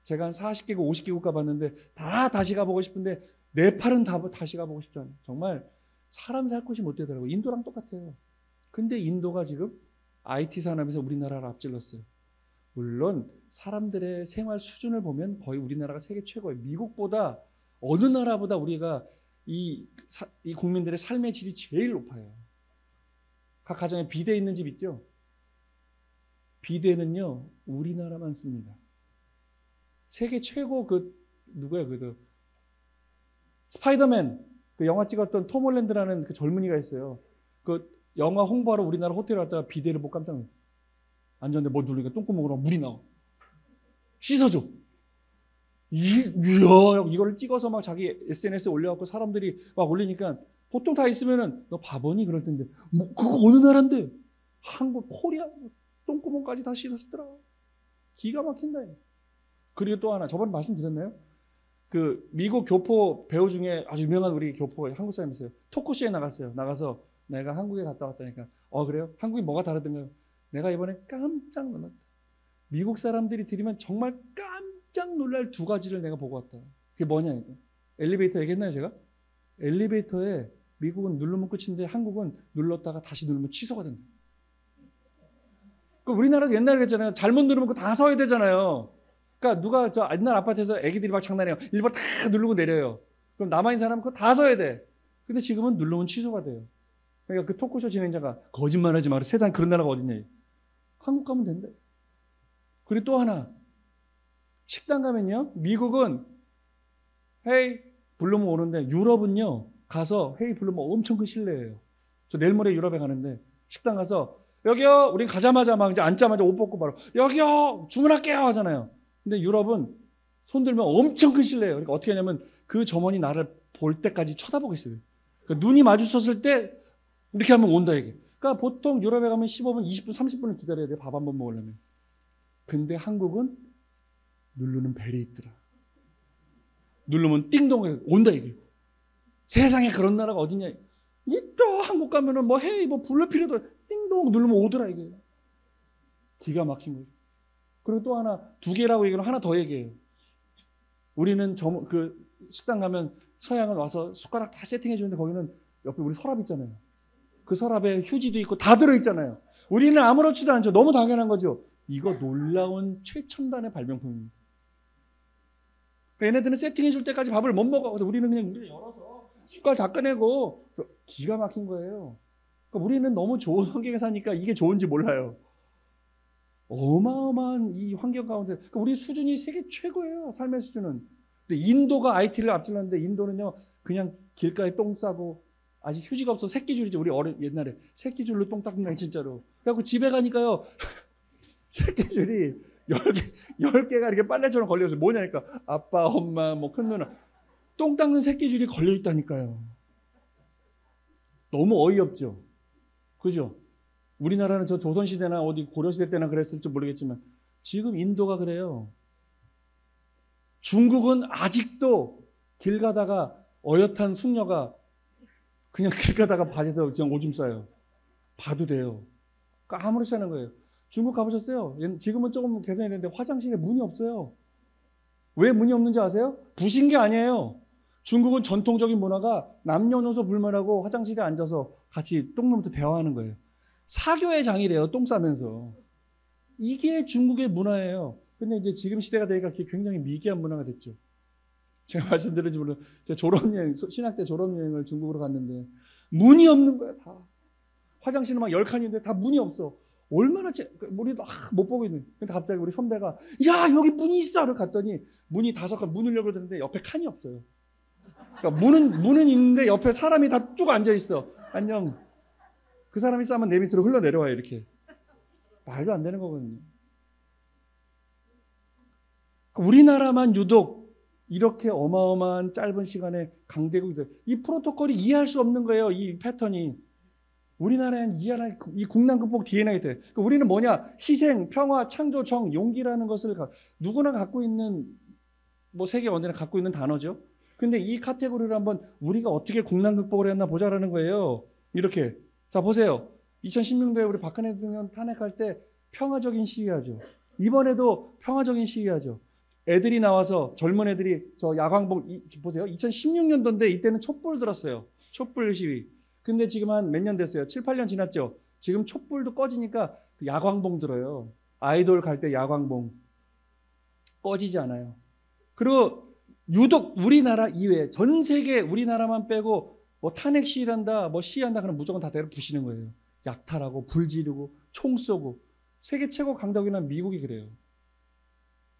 제가 한 40개국, 50개국 가봤는데 다 다시 가보고 싶은데 네팔은 다시 가보고 싶지 않아요. 정말 사람 살 곳이 못 되더라고요. 인도랑 똑같아요. 근데 인도가 지금 IT 산업에서 우리나라를 앞질렀어요. 물론 사람들의 생활 수준을 보면 거의 우리나라가 세계 최고예요. 미국보다 어느 나라보다 우리가 이 국민들의 삶의 질이 제일 높아요. 각 가정에 비대 있는 집 있죠? 비대는요, 우리나라만 씁니다. 세계 최고 누구야, 스파이더맨, 그 영화 찍었던 톰 홀랜드라는 그 젊은이가 있어요. 그 영화 홍보하러 우리나라 호텔에 갔다가 비대를 보고 깜짝 놀랐어요. 앉았는데 뭐 누르니까 똥구멍으로 물이 나와. 씻어줘. 이거를 찍어서 막 자기 SNS에 올려갖고 사람들이 막 올리니까 보통 다 있으면은 너 바보니? 그럴 텐데 뭐 그거 어느 나라인데? 한국, 코리아 똥구멍까지 다 씻어주더라. 기가 막힌다. 그리고 또 하나, 저번에 말씀드렸나요? 그 미국 교포 배우 중에 아주 유명한 우리 교포 한국 사람이 있어요. 토크쇼에 나갔어요. 나가서 내가 한국에 갔다 왔다니까. 그래요? 한국이 뭐가 다르던가요? 내가 이번에 깜짝 놀랐다. 미국 사람들이 들으면 정말 깜짝 놀랄 두 가지를 내가 보고 왔다. 그게 뭐냐 이거. 엘리베이터 얘기했나요 제가? 엘리베이터에 미국은 누르면 끝인데 한국은 눌렀다가 다시 누르면 취소가 된다. 우리나라도 옛날에 그랬잖아요. 잘못 누르면 그거 다 서야 되잖아요. 그러니까 누가 저 옛날 아파트에서 애기들이 막 장난해요. 일부러 다 누르고 내려요. 그럼 남아있는 사람은 그거 다 서야 돼. 근데 지금은 누르면 취소가 돼요. 그러니까 그 토크쇼 진행자가 거짓말하지 마라. 세상 그런 나라가 어딨냐. 한국 가면 된다. 그리고 또 하나. 식당 가면요. 미국은 헤이 부르면 오는데 유럽은요. 가서 헤이 부르면 엄청 큰 실례예요. 저 내일 모레 유럽에 가는데 식당 가서 여기요. 우린 가자마자 막 이제 앉자마자 옷 벗고 바로 여기요. 주문할게요 하잖아요. 근데 유럽은 손 들면 엄청 큰 실례예요. 그러니까 어떻게 하냐면 그 점원이 나를 볼 때까지 쳐다보고 있어요. 그러니까 눈이 마주쳤을 때 이렇게 하면 온다 이게. 그러니까 보통 유럽에 가면 15분, 20분, 30분을 기다려야 돼. 밥 한 번 먹으려면. 근데 한국은 누르는 벨이 있더라. 누르면 띵동 온다 이게. 세상에 그런 나라가 어디냐. 있다. 한국 가면은 뭐 헤이 뭐 불러 필요도 띵동 누르면 오더라 이게. 기가 막힌 거죠. 그리고 또 하나, 두 개라고 얘기하면 하나 더 얘기해요. 우리는 그 식당 가면 서양은 와서 숟가락 다 세팅해 주는데 거기는 옆에 우리 서랍 있잖아요. 그 서랍에 휴지도 있고 다 들어있잖아요. 우리는 아무렇지도 않죠. 너무 당연한 거죠. 이거 놀라운 최첨단의 발명품입니다. 얘네들은 세팅해 줄 때까지 밥을 못 먹어. 우리는 그냥 열어서 숟갈 다 꺼내고. 기가 막힌 거예요. 그러니까 우리는 너무 좋은 환경에 사니까 이게 좋은지 몰라요. 어마어마한 이 환경 가운데 그러니까 우리 수준이 세계 최고예요. 삶의 수준은. 근데 인도가 IT를 앞질렀는데 인도는요 그냥 길가에 똥 싸고 아직 휴지가 없어 새끼줄이죠. 우리 옛날에 새끼줄로 똥 닦는 거 진짜로. 그래갖고 집에 가니까요 새끼줄이 10개가 이렇게 빨래처럼 걸려서 뭐냐니까 아빠, 엄마, 뭐 큰 누나 똥 닦는 새끼줄이 걸려 있다니까요. 너무 어이없죠. 그죠? 우리나라는 저 조선시대나 어디 고려시대 때나 그랬을지 모르겠지만 지금 인도가 그래요. 중국은 아직도 길 가다가 어엿한 숙녀가 그냥 길 가다가 바지에서 그냥 오줌 싸요. 봐도 돼요. 그러니까 아무렇지 않은 거예요. 중국 가보셨어요? 지금은 조금 개선이 됐는데 화장실에 문이 없어요. 왜 문이 없는지 아세요? 부신 게 아니에요. 중국은 전통적인 문화가 남녀노소 불문하고 화장실에 앉아서 같이 똥 누면서 대화하는 거예요. 사교의 장이래요. 똥 싸면서. 이게 중국의 문화예요. 근데 이제 지금 시대가 되니까 그게 굉장히 미개한 문화가 됐죠. 제가 말씀드렸는지 몰라요. 제가 졸업여행, 신학 때 졸업여행을 중국으로 갔는데 문이 없는 거야 다. 화장실은 막 10칸인데 다 문이 없어. 얼마나 우리도 못 보고 있는. 근데 갑자기 우리 선배가 야 여기 문이 있어. 이렇게 갔더니 문이 5칸 문을 열려고 했는데 옆에 칸이 없어요. 그러니까 문은 있는데 옆에 사람이 다 쭉 앉아 있어. 안녕. 그 사람이 싸면 내 밑으로 흘러내려와요 이렇게. 말도 안 되는 거거든요. 우리나라만 유독 이렇게 어마어마한 짧은 시간에 강대국이 돼요. 이 프로토콜이 이해할 수 없는 거예요. 이 패턴이. 우리나라는 이해할 이 국난 극복 DNA가 돼. 그러니까 우리는 뭐냐? 희생, 평화, 창조, 정, 용기라는 것을 누구나 갖고 있는 뭐 세계 언제나 갖고 있는 단어죠. 근데 이 카테고리를 한번 우리가 어떻게 국난 극복을 했나 보자라는 거예요. 이렇게. 자 보세요. 2016년도에 우리 박근혜 대통령 탄핵할 때 평화적인 시위하죠. 이번에도 평화적인 시위하죠. 애들이 나와서 젊은 애들이 저 야광봉 보세요. 2016년도인데 이때는 촛불 들었어요. 촛불 시위. 근데 지금 한 몇 년 됐어요. 7, 8년 지났죠. 지금 촛불도 꺼지니까 야광봉 들어요. 아이돌 갈 때 야광봉 꺼지지 않아요. 그리고 유독 우리나라 이외에 전 세계 우리나라만 빼고 뭐 탄핵 시위한다, 뭐 시위한다 그러면 무조건 다 때려 부시는 거예요. 약탈하고 불 지르고 총 쏘고. 세계 최고 강덕이나 미국이 그래요.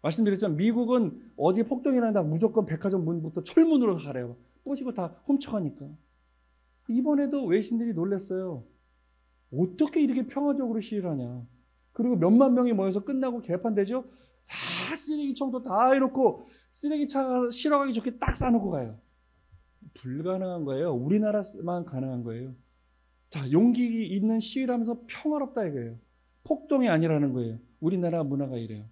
말씀드렸지만 미국은 어디 폭동이 난다 무조건 백화점 문부터 철문으로 가래요. 부시고 다 훔쳐가니까. 이번에도 외신들이 놀랐어요. 어떻게 이렇게 평화적으로 시위를 하냐. 그리고 몇만 명이 모여서 끝나고 개판되죠. 다 쓰레기청도 다 해놓고 쓰레기차가 실어가기 좋게 딱 싸놓고 가요. 불가능한 거예요. 우리나라만 가능한 거예요. 자, 용기 있는 시위를 하면서 평화롭다 이거예요. 폭동이 아니라는 거예요. 우리나라 문화가 이래요.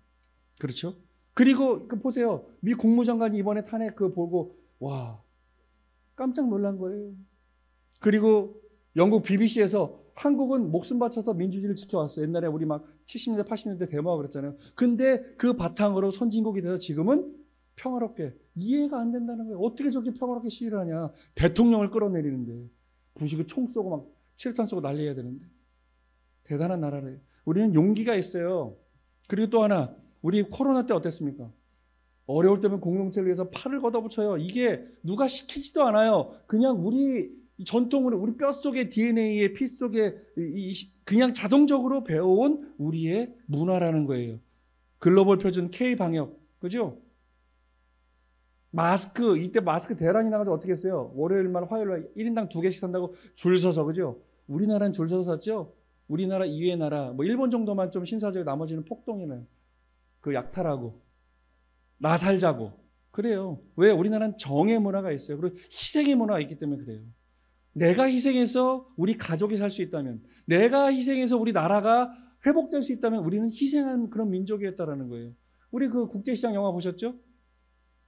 그렇죠? 그리고 보세요. 미 국무장관이 이번에 탄핵 그거 보고 와 깜짝 놀란 거예요. 그리고 영국 BBC에서 한국은 목숨 바쳐서 민주주의를 지켜왔어요. 옛날에 우리 막 70년대 80년대 데모하고 그랬잖아요. 근데 그 바탕으로 선진국이 돼서 지금은 평화롭게 이해가 안 된다는 거예요. 어떻게 저렇게 평화롭게 시위를 하냐. 대통령을 끌어내리는데 부시고 총 쏘고 막 실탄 쏘고 난리해야 되는데. 대단한 나라래요. 우리는 용기가 있어요. 그리고 또 하나 우리 코로나 때 어땠습니까? 어려울 때면 공동체를 위해서 팔을 걷어붙여요. 이게 누가 시키지도 않아요. 그냥 우리 전통으로 우리 뼛속에 DNA에 피 속에 그냥 자동적으로 배워온 우리의 문화라는 거예요. 글로벌 표준 K방역. 그죠? 마스크 이때 마스크 대란이 나가서 어떻게 했어요? 월요일만 화요일날 1인당 2개씩 산다고 줄 서서 그죠? 우리나라는 줄 서서 샀죠? 우리나라 이외의 나라 뭐 일본 정도만 좀 신사적이고 나머지는 폭동이네. 그 약탈하고 나 살자고 그래요. 왜? 우리나라는 정의 문화가 있어요. 그리고 희생의 문화가 있기 때문에 그래요. 내가 희생해서 우리 가족이 살 수 있다면, 내가 희생해서 우리 나라가 회복될 수 있다면 우리는 희생한 그런 민족이었다라는 거예요. 우리 그 국제시장 영화 보셨죠?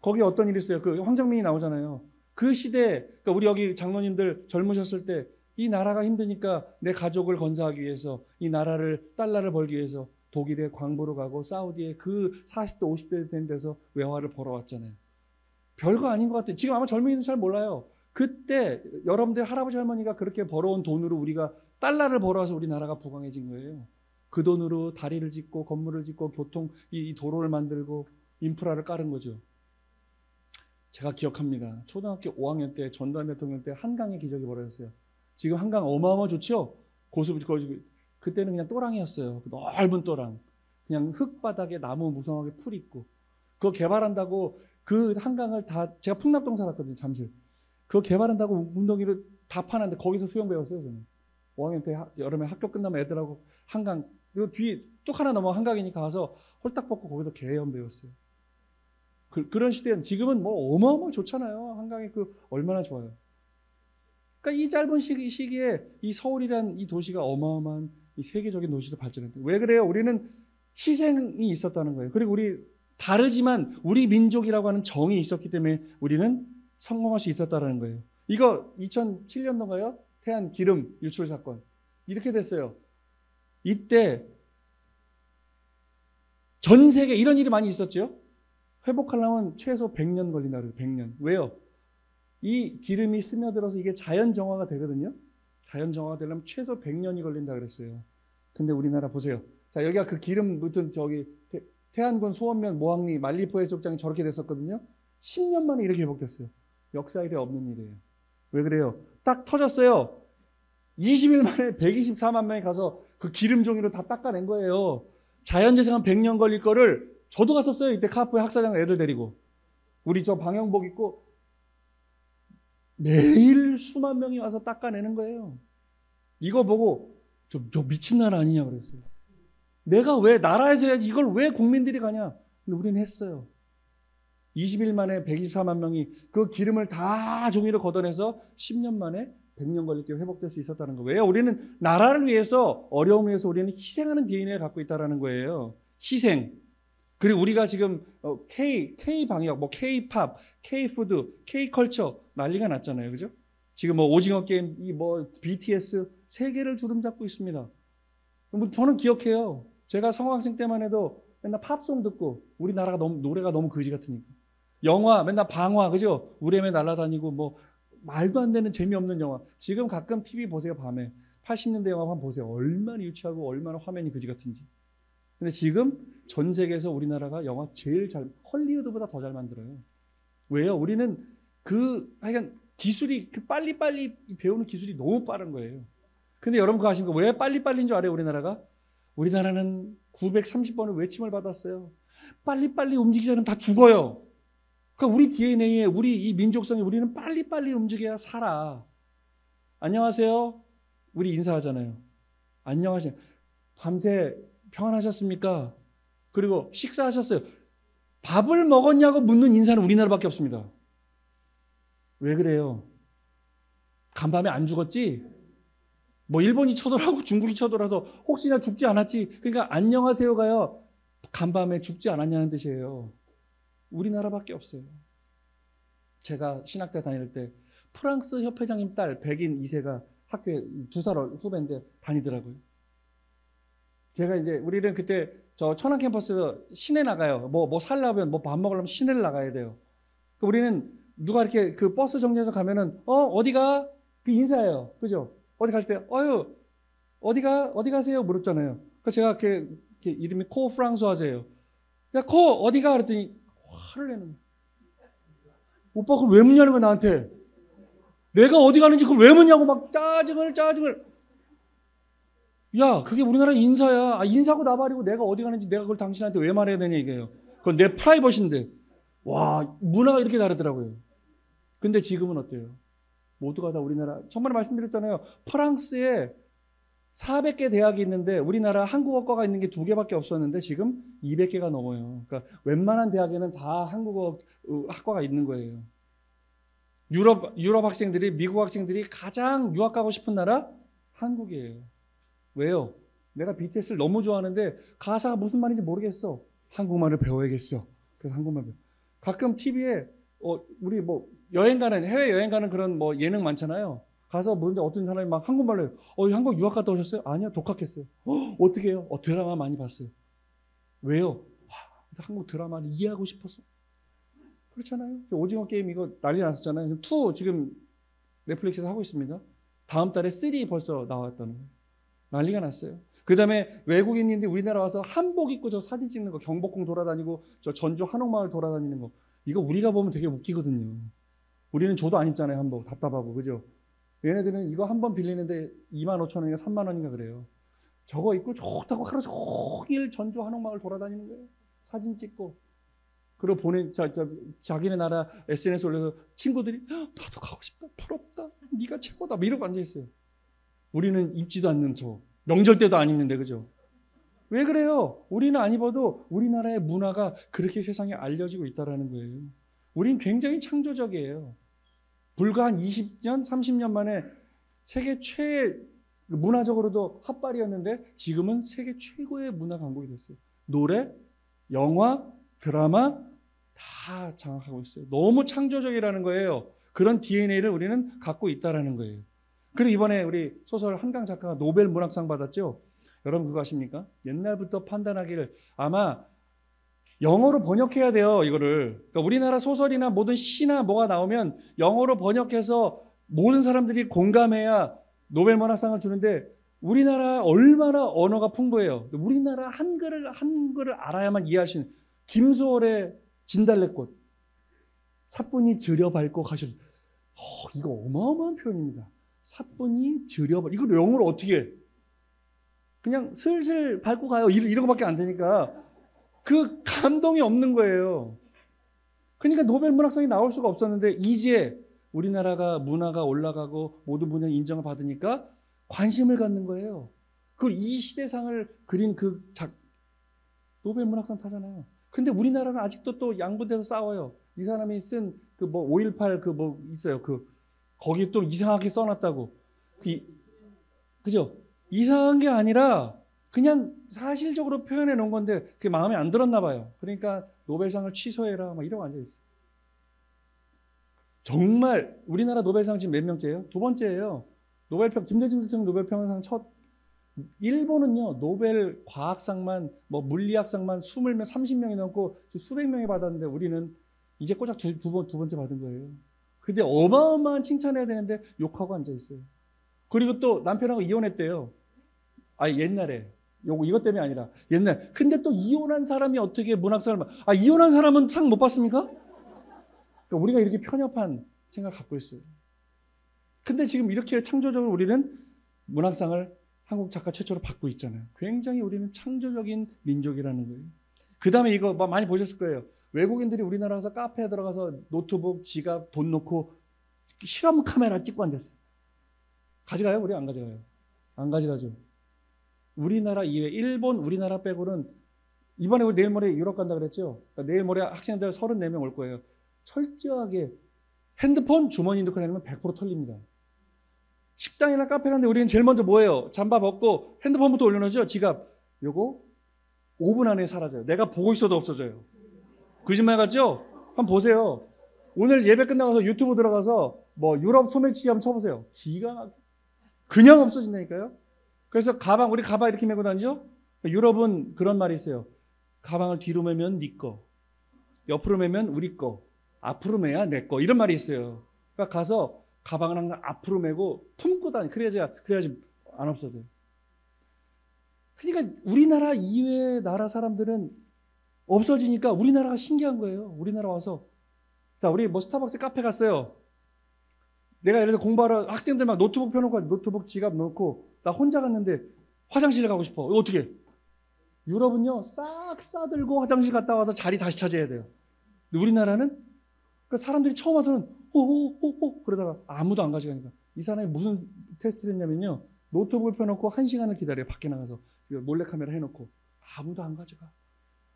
거기 어떤 일이 있어요? 그 황정민이 나오잖아요. 그 시대, 그러니까 우리 여기 장로님들 젊으셨을 때 이 나라가 힘드니까 내 가족을 건사하기 위해서 이 나라를 달러를 벌기 위해서 독일에 광부로 가고 사우디에 그 40대 50대 된 데서 외화를 벌어왔잖아요. 별거 아닌 것 같아요. 지금 아마 젊은이들은 잘 몰라요. 그때 여러분들 할아버지 할머니가 그렇게 벌어온 돈으로 우리가 달러를 벌어와서 우리나라가 부강해진 거예요. 그 돈으로 다리를 짓고 건물을 짓고 교통 이 도로를 만들고 인프라를 깔은 거죠. 제가 기억합니다. 초등학교 5학년 때 전두환 대통령 때 한강의 기적이 벌어졌어요. 지금 한강 어마어마 좋죠? 그때는 그냥 또랑이었어요. 넓은 또랑. 그냥 흙바닥에 나무 무성하게 풀 있고. 그거 개발한다고 그 한강을 다 제가 풍납동 살았거든요. 잠실. 그거 개발한다고 운동기를 다 파는데 거기서 수영 배웠어요. 저는 5학년 때 여름에 학교 끝나면 애들하고 한강 요 뒤에 뚝 하나 넘어 한강이니까 가서 홀딱 벗고 거기서 개연 배웠어요. 그런 시대는 지금은 뭐 어마어마 좋잖아요. 한강이 그 얼마나 좋아요. 그러니까 이 짧은 시기에 이 서울이란 이 도시가 어마어마한 이 세계적인 도시로 발전했대. 왜 그래요? 우리는 희생이 있었다는 거예요. 그리고 우리 다르지만 우리 민족이라고 하는 정이 있었기 때문에 우리는 성공할 수 있었다는 거예요. 이거 2007년도인가요? 태안 기름 유출 사건. 이렇게 됐어요. 이때 전 세계 이런 일이 많이 있었죠. 회복하려면 최소 100년 걸린다 그래요. 100년. 왜요? 이 기름이 스며들어서 이게 자연 정화가 되거든요. 자연 정화가 되려면 최소 100년이 걸린다 그랬어요. 근데 우리나라 보세요. 자, 여기가 그 기름 묻은 저기 태안군 소원면 모항리 만리포 해수욕장이 저렇게 됐었거든요. 10년 만에 이렇게 회복됐어요. 역사 일에 없는 일이에요. 왜 그래요? 딱 터졌어요. 20일 만에 124만 명이 가서 그 기름 종이로 다 닦아낸 거예요. 자연재생한 100년 걸릴 거를 저도 갔었어요. 이때 카푸에 학사장 애들 데리고. 우리 저 방역복 입고 매일 수만 명이 와서 닦아내는 거예요. 이거 보고 저 미친 나라 아니냐 그랬어요. 내가 왜 나라에서 해야지 이걸 왜 국민들이 가냐. 근데 우리는 했어요. 20일 만에 124만 명이 그 기름을 다 종이로 걷어내서 10년 만에 100년 걸리게 회복될 수 있었다는 거예요. 왜요? 우리는 나라를 위해서 어려움을 위해서 우리는 희생하는 DNA를 갖고 있다는 거예요. 희생. 그리고 우리가 지금 K 방역, 뭐 K 팝, K 푸드, K 컬처 난리가 났잖아요, 그죠? 지금 뭐 오징어 게임, 뭐 BTS 세계를 주름잡고 있습니다. 저는 기억해요. 제가 성학생 때만 해도 맨날 팝송 듣고 우리나라가 노래가 너무 거지 같으니까. 영화 맨날 방화, 그죠? 우레메 날아다니고 뭐 말도 안 되는 재미없는 영화. 지금 가끔 TV 보세요, 밤에. 80년대 영화 한번 보세요. 얼마나 유치하고 얼마나 화면이 거지 같은지. 근데 지금 전 세계에서 우리나라가 영화 제일 헐리우드보다 더 잘 만들어요. 왜요? 우리는 하여간 기술이 빨리빨리 배우는 기술이 너무 빠른 거예요. 근데 여러분 그거 아십니까? 왜 빨리빨리인 줄 알아요? 우리나라가? 우리나라는 930번의 외침을 받았어요. 빨리빨리 움직이지 않으면 다 죽어요. 그러니까 우리 DNA에 우리 이 민족성에 우리는 빨리빨리 움직여야 살아. 안녕하세요. 우리 인사하잖아요. 안녕하세요. 밤새 평안하셨습니까? 그리고 식사하셨어요. 밥을 먹었냐고 묻는 인사는 우리나라밖에 없습니다. 왜 그래요? 간밤에 안 죽었지? 뭐 일본이 쳐들어가고 중국이 쳐들어서 혹시나 죽지 않았지? 그러니까 안녕하세요가요. 간밤에 죽지 않았냐는 뜻이에요. 우리나라밖에 없어요. 제가 신학대 다닐 때 프랑스 협회장님 딸 백인 2세가 학교에 2살 후배인데 다니더라고요. 제가 이제 우리는 그때 저 천안 캠퍼스 시내 나가요. 뭐 살려면 뭐 밥 먹으려면 시내를 나가야 돼요. 우리는 누가 이렇게 그 버스 정류장에서 가면은 어디가? 그 인사해요. 그죠? 어디 갈 때 어디 가세요? 물었잖아요. 그래서 제가 이렇게 이름이 코 프랑소아제예요. 야, 코 어디가? 그랬더니 화를 내는 거예요. 오빠 그걸 왜 묻냐는 거야 나한테. 내가 어디 가는지 그걸 왜 묻냐고 막 짜증을. 야, 그게 우리나라 인사야. 인사고 나발이고 내가 어디 가는지 내가 그걸 당신한테 왜 말해야 되냐 이게요. 그건 내 프라이버시인데. 와, 문화가 이렇게 다르더라고요. 근데 지금은 어때요? 모두가 다 우리나라, 정말 말씀드렸잖아요. 프랑스에 400개 대학이 있는데 우리나라 한국어과가 있는 게 2개밖에 없었는데 지금 200개가 넘어요. 그러니까 웬만한 대학에는 다 한국어 학과가 있는 거예요. 유럽 학생들이, 미국 학생들이 가장 유학 가고 싶은 나라? 한국이에요. 왜요? 내가 BTS를 너무 좋아하는데 가사가 무슨 말인지 모르겠어. 한국말을 배워야겠어. 그래서 한국말 배워. 가끔 TV에 우리 뭐 해외 여행 가는 그런 뭐 예능 많잖아요. 가서 보는데 어떤 사람이 막 한국말로 해요. 한국 유학 갔다 오셨어요? 아니요, 독학했어요. 어떻게 해요? 드라마 많이 봤어요. 왜요? 한국 드라마를 이해하고 싶어서. 그렇잖아요. 오징어 게임 이거 난리 났었잖아요. 2 지금 넷플릭스에서 하고 있습니다. 다음 달에 3 벌써 나왔다는 거예요. 난리가 났어요. 그 다음에 외국인인데 우리나라 와서 한복 입고 저 사진 찍는 거, 경복궁 돌아다니고 저 전주 한옥마을 돌아다니는 거, 이거 우리가 보면 되게 웃기거든요. 우리는 저도 안 입잖아요. 한복 답답하고. 그죠? 얘네들은 이거 한 번 빌리는데 25,000원인가 3만 원인가 그래요. 저거 입고 좋다고 하루 종일 전주 한옥마을 돌아다니는 거예요. 사진 찍고. 그리고 자기네 나라 SNS 올려서 친구들이 나도 가고 싶다. 부럽다. 네가 최고다. 이러고 앉아있어요. 우리는 입지도 않는 명절 때도 안 입는데. 그죠? 왜 그래요? 우리는 안 입어도 우리나라의 문화가 그렇게 세상에 알려지고 있다는 거예요. 우린 굉장히 창조적이에요. 불과 한 20년, 30년 만에 세계 문화적으로도 핫발이었는데 지금은 세계 최고의 문화 강국이 됐어요. 노래, 영화, 드라마 다 장악하고 있어요. 너무 창조적이라는 거예요. 그런 DNA를 우리는 갖고 있다는 거예요. 그리고 이번에 우리 소설 한강 작가가 노벨 문학상 받았죠. 여러분 그거 아십니까? 옛날부터 판단하기를 아마 영어로 번역해야 돼요. 이거를. 그러니까 우리나라 소설이나 모든 시나 뭐가 나오면 영어로 번역해서 모든 사람들이 공감해야 노벨 문학상을 주는데 우리나라 얼마나 언어가 풍부해요. 우리나라 한글을 알아야만 이해할 수 있는 김소월의 진달래꽃. 사뿐히 들여밟고 가셨어요. 이거 어마어마한 표현입니다. 사뿐히 들여밟고. 이걸 영어로 어떻게 해? 그냥 슬슬 밟고 가요. 이런 거밖에 안 되니까. 그 감동이 없는 거예요. 그러니까 노벨 문학상이 나올 수가 없었는데 이제 우리나라가 문화가 올라가고 모든 분야에 인정을 받으니까 관심을 갖는 거예요. 그걸 이 시대상을 그린 노벨 문학상 타잖아요. 근데 우리나라는 아직도 또 양분돼서 싸워요. 이 사람이 쓴 그 뭐 5.18 그 뭐 있어요. 거기 또 이상하게 써놨다고. 그죠? 이상한 게 아니라 그냥 사실적으로 표현해 놓은 건데 그게 마음에 안 들었나 봐요. 그러니까 노벨상을 취소해라 막 이러고 앉아있어요. 정말 우리나라 노벨상 지금 몇 명째예요? 2번째예요. 김대중 대통령 노벨평화상 일본은요 노벨 과학상만 뭐 물리학상만 20명 30명이 넘고 수백 명이 받았는데 우리는 이제 꼬작 두 번째 받은 거예요. 근데 어마어마한 칭찬해야 되는데 욕하고 앉아있어요. 그리고 또 남편하고 이혼했대요. 옛날에 이것 때문에 아니라 옛날. 근데 또 이혼한 사람이 어떻게 문학상을 이혼한 사람은 상 못 받습니까? 그러니까 우리가 이렇게 편협한 생각을 갖고 있어요. 근데 지금 이렇게 창조적으로 우리는 문학상을 한국 작가 최초로 받고 있잖아요. 굉장히 우리는 창조적인 민족이라는 거예요. 그 다음에 이거 많이 보셨을 거예요. 외국인들이 우리나라 가서 카페에 들어가서 노트북, 지갑, 돈 놓고 실험 카메라 찍고 앉았어요. 가져가요? 우리 안 가져가요? 안 가져가죠. 우리나라 이외, 일본, 우리나라 빼고는 이번에 우리 내일 모레 유럽 간다 그랬죠? 그러니까 내일 모레 학생들 34명 올 거예요. 철저하게 핸드폰 주머니 넣고 다니면 100% 털립니다. 식당이나 카페 가는데 우리는 제일 먼저 뭐예요? 잠바 벗고 핸드폰부터 올려놓죠? 지갑. 요거 5분 안에 사라져요. 내가 보고 있어도 없어져요. 거짓말 같죠? 한번 보세요. 오늘 예배 끝나가서 유튜브 들어가서 뭐 유럽 소매치기 한번 쳐보세요. 기가 막혀. 그냥 없어진다니까요. 그래서 가방, 우리 가방 이렇게 메고 다니죠? 유럽은 그런 말이 있어요. 가방을 뒤로 메면 네 거, 옆으로 메면 우리 거, 앞으로 메야 내 거, 이런 말이 있어요. 그러니까 가서 가방을 항상 앞으로 메고 품고 다니. 그래야지 안 없어져요. 그러니까 우리나라 이외의 나라 사람들은 없어지니까 우리나라가 신기한 거예요. 우리나라 와서 자, 우리 뭐 스타벅스 카페 갔어요. 내가 예를 들어 공부하러 학생들 막 노트북 펴놓고 노트북 지갑 놓고 나 혼자 갔는데 화장실 가고 싶어. 이거 어떻게? 유럽은요 싹 싸들고 화장실 갔다 와서 자리 다시 찾아야 돼요. 근데 우리나라는 그러니까 사람들이 처음 와서는 호호호호 그러다가 아무도 안 가져가니까 이 사람이 무슨 테스트를 했냐면요. 노트북을 펴놓고 1시간을 기다려요. 밖에 나가서 몰래카메라 해놓고 아무도 안 가져가.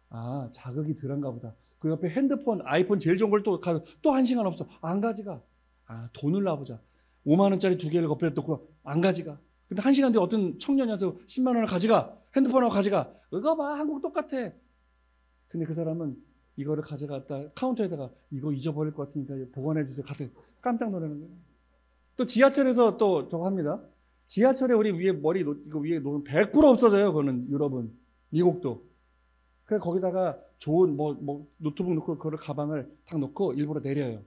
아, 자극이 덜한가 보다. 그 옆에 핸드폰, 아이폰 제일 좋은 걸 또 1시간 없어. 안 가져가. 아, 돈을 놔보자. 5만 원짜리 2개를 옆에 놓고 안 가져가. 근데 1시간 뒤에 어떤 청년한테 10만 원을 가져가. 핸드폰하고 가져가. 이거 봐, 한국 똑같아. 근데 그 사람은 이거를 가져갔다 카운터에다가 이거 잊어버릴 것 같으니까 보관해 주세요. 갔다 깜짝 놀라는 거예요. 또 지하철에서 또 저거 합니다. 지하철에 우리 위에 이거 위에 놓으면 100% 없어져요. 그거는 유럽은. 미국도. 그래서 거기다가 좋은 뭐 노트북 놓고 그거를 가방을 딱 놓고 일부러 내려요.